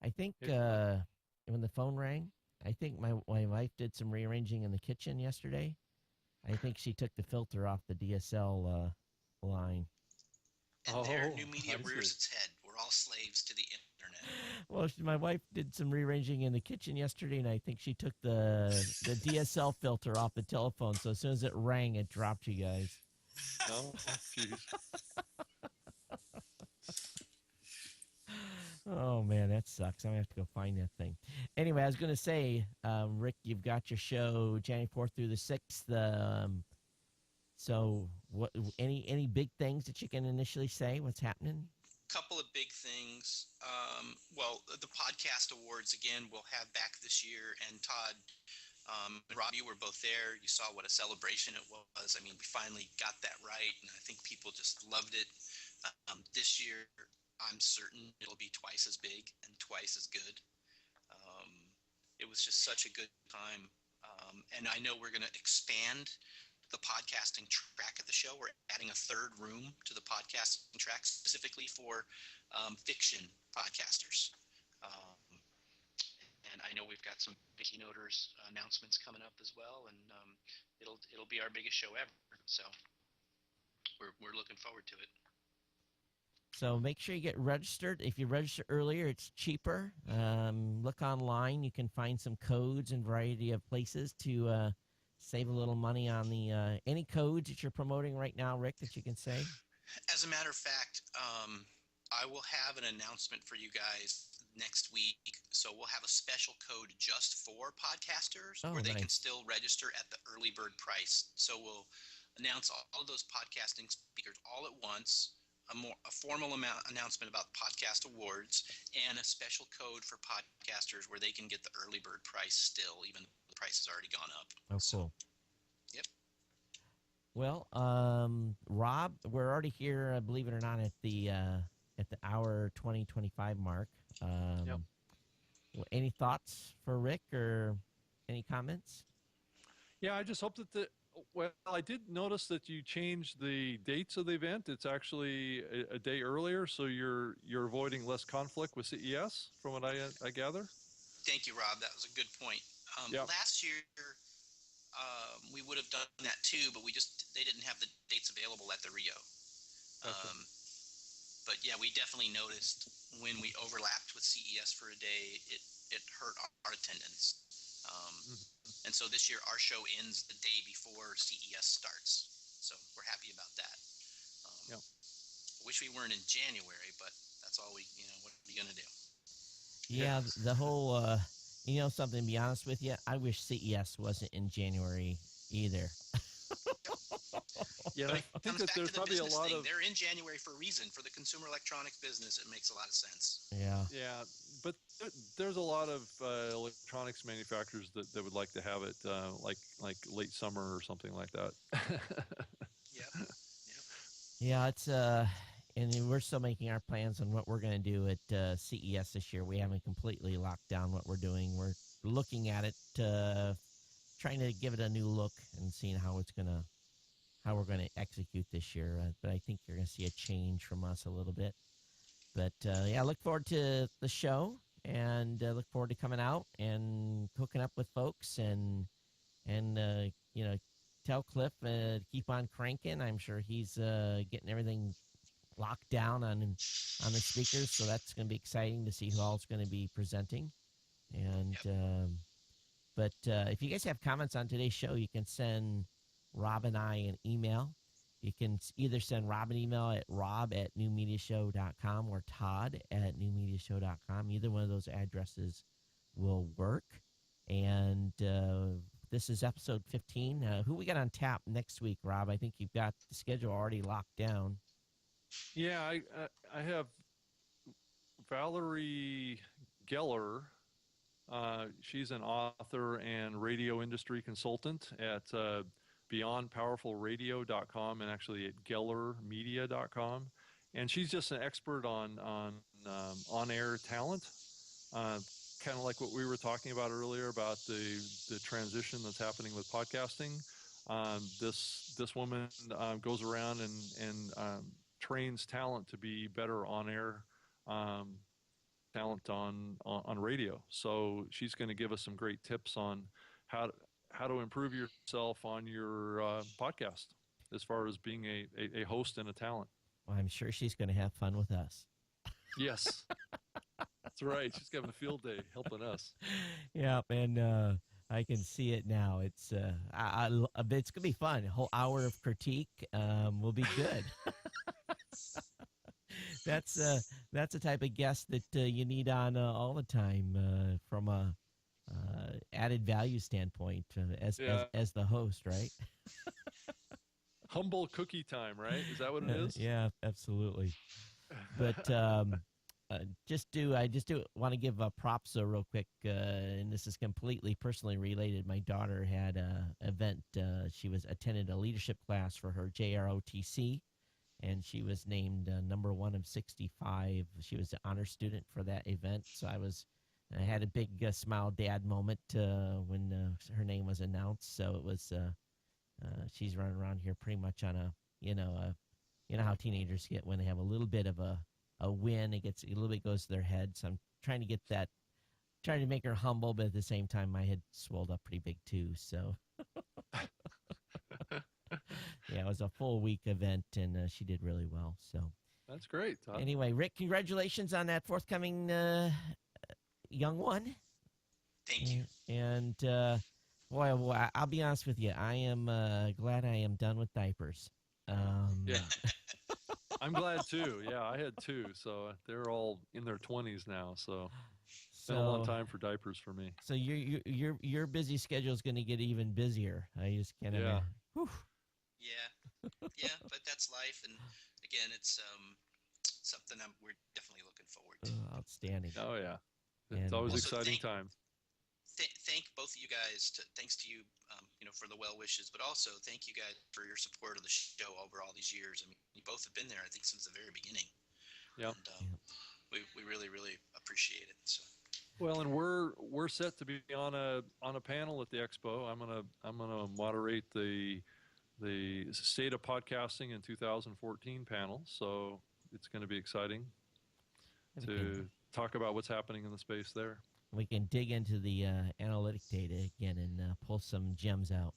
I think when the phone rang, I think my wife did some rearranging in the kitchen yesterday. I think she took the filter off the DSL line. And there, Oh, new media I rears see. its head. We're all slaves to the internet. Well, my wife did some rearranging in the kitchen yesterday, and I think she took the DSL filter off the telephone. So as soon as it rang, it dropped you guys. Oh, jeez. Oh man, that sucks. I'm gonna have to go find that thing. Anyway, I was gonna say, Rick, you've got your show January 4th through the 6th. So, what? Any big things that you can initially say? What's happening? Couple of big things. Well, the podcast awards again we'll have back this year, and Todd and Rob, you were both there. You saw what a celebration it was. I mean, we finally got that right, and I think people just loved it. This year, I'm certain it'll be twice as big and twice as good. It was just such a good time, and I know we're going to expand the podcasting track at the show. We're adding a third room to the podcasting track specifically for fiction podcasters. And I know we've got some keynoters announcements coming up as well, and it'll be our biggest show ever. So we're looking forward to it. So make sure you get registered. If you register earlier, it's cheaper. Look online. You can find some codes and variety of places to save a little money on the any codes that you're promoting right now, Rick, that you can say? As a matter of fact, I will have an announcement for you guys next week. So we'll have a special code just for podcasters where they can still register at the early bird price. So we'll announce all of those podcasting speakers all at once, a formal announcement about podcast awards, and a special code for podcasters where they can get the early bird price still, even though the price has already gone up. Oh, cool. Yep. Well, Rob, we're already here, believe it or not, at the hour 2025 mark. Yep. Any thoughts for Rick or any comments? Yeah, I just hope that well, I did notice that you changed the dates of the event. It's actually a day earlier, so you're avoiding less conflict with CES, from what I gather. Thank you, Rob. That was a good point. Last year, we would have done that too, but they didn't have the dates available at the Rio. Gotcha. But yeah, we definitely noticed when we overlapped with CES for a day, it hurt our attendance. And so this year our show ends the day before CES starts. So we're happy about that. Wish we weren't in January, but that's all what are you going to do? Yeah, the whole, something, to be honest with you, I wish CES wasn't in January either. Yeah, But I it think comes that back there's to the probably a business lot thing. of They're in January for a reason. For the consumer electronics business, it makes a lot of sense. Yeah. yeah, but there's a lot of electronics manufacturers that would like to have it like late summer or something like that. Yep. Yep. Yeah, it's and then we're still making our plans on what we're going to do at CES this year. We haven't completely locked down what we're doing. We're looking at it, trying to give it a new look and seeing how we're gonna execute this year. But I think you're gonna see a change from us a little bit. But yeah, look forward to the show and look forward to coming out and hooking up with folks and you know, tell Cliff to keep on cranking. I'm sure he's getting everything locked down on the speakers, so that's going to be exciting to see who all's going to be presenting. And Yep. but if you guys have comments on today's show, you can send Rob and I an email. You can either send Rob an email at rob@newmediashow.com or todd@newmediashow.com. Either one of those addresses will work. And this is episode 15. Who we got on tap next week, Rob? I think you've got the schedule already locked down. Yeah, I have Valerie Geller. She's an author and radio industry consultant at beyondpowerfulradio.com and actually at gellermedia.com. And she's just an expert on air talent, kind of like what we were talking about earlier about the transition that's happening with podcasting. This woman goes around and trains talent to be better on air. Talent on radio. So she's going to give us some great tips on how to improve yourself on your podcast as far as being a host and a talent. Well, I'm sure she's going to have fun with us. Yes, that's right. She's having a field day helping us. Yeah, and I can see it now. It's it's gonna be fun. A whole hour of critique will be good. That's the type of guest that you need on all the time from a added value standpoint Yeah. as the host, right? Humble cookie time, right? Is that what it is? Yeah, absolutely. But I just want to give props real quick, and this is completely personally related. My daughter had an event. She was attended a leadership class for her JROTC, and she was named number 1 of 65. She was an honor student for that event. So I had a big smile dad moment when her name was announced. So it was she's running around here pretty much on you know how teenagers get when they have a little bit of a win. It gets a little bit goes to their head. So I'm trying to make her humble, but at the same time, my head swelled up pretty big too. So yeah, it was a full week event, and she did really well. So That's great, Todd. anyway, Rick, congratulations on that forthcoming young one. Thank you. And boy, I'll be honest with you, I am glad I am done with diapers. Yeah. I'm glad too. Yeah, I had 2, so they're all in their 20s now. So it's been a long time for diapers for me. So your busy schedule is going to get even busier. I just can't. Yeah. Yeah, yeah, but that's life, and again, it's something we're definitely looking forward to. Outstanding. Oh yeah, it's And always also exciting time. Thank both of you guys. Thanks to you, for the well wishes, but also thank you guys for your support of the show over all these years. I mean, you both have been there, I think, since the very beginning. Yeah. And we really, really appreciate it. So. Well, and we're set to be on a panel at the Expo. I'm gonna moderate the State of Podcasting in 2014 panel. So it's going to be exciting to talk about what's happening in the space there. We can dig into the analytic data again and pull some gems out.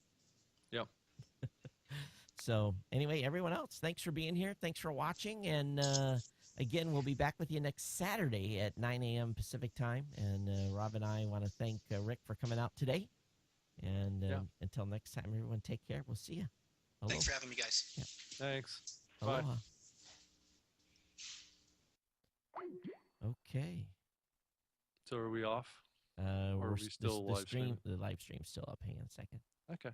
Yep. So anyway, everyone else, thanks for being here. Thanks for watching. And again, we'll be back with you next Saturday at 9 a.m. Pacific time. And Rob and I want to thank Rick for coming out today. And until next time, everyone, take care. We'll see you. Aloha. Thanks for having me, guys. Yeah. Thanks. Aloha. Bye. Okay. So are we off? Or are we still live streaming? The live stream's still up. Hang on a second. Okay.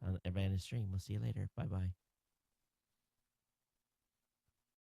on Advantage Stream. We'll see you later. Bye bye.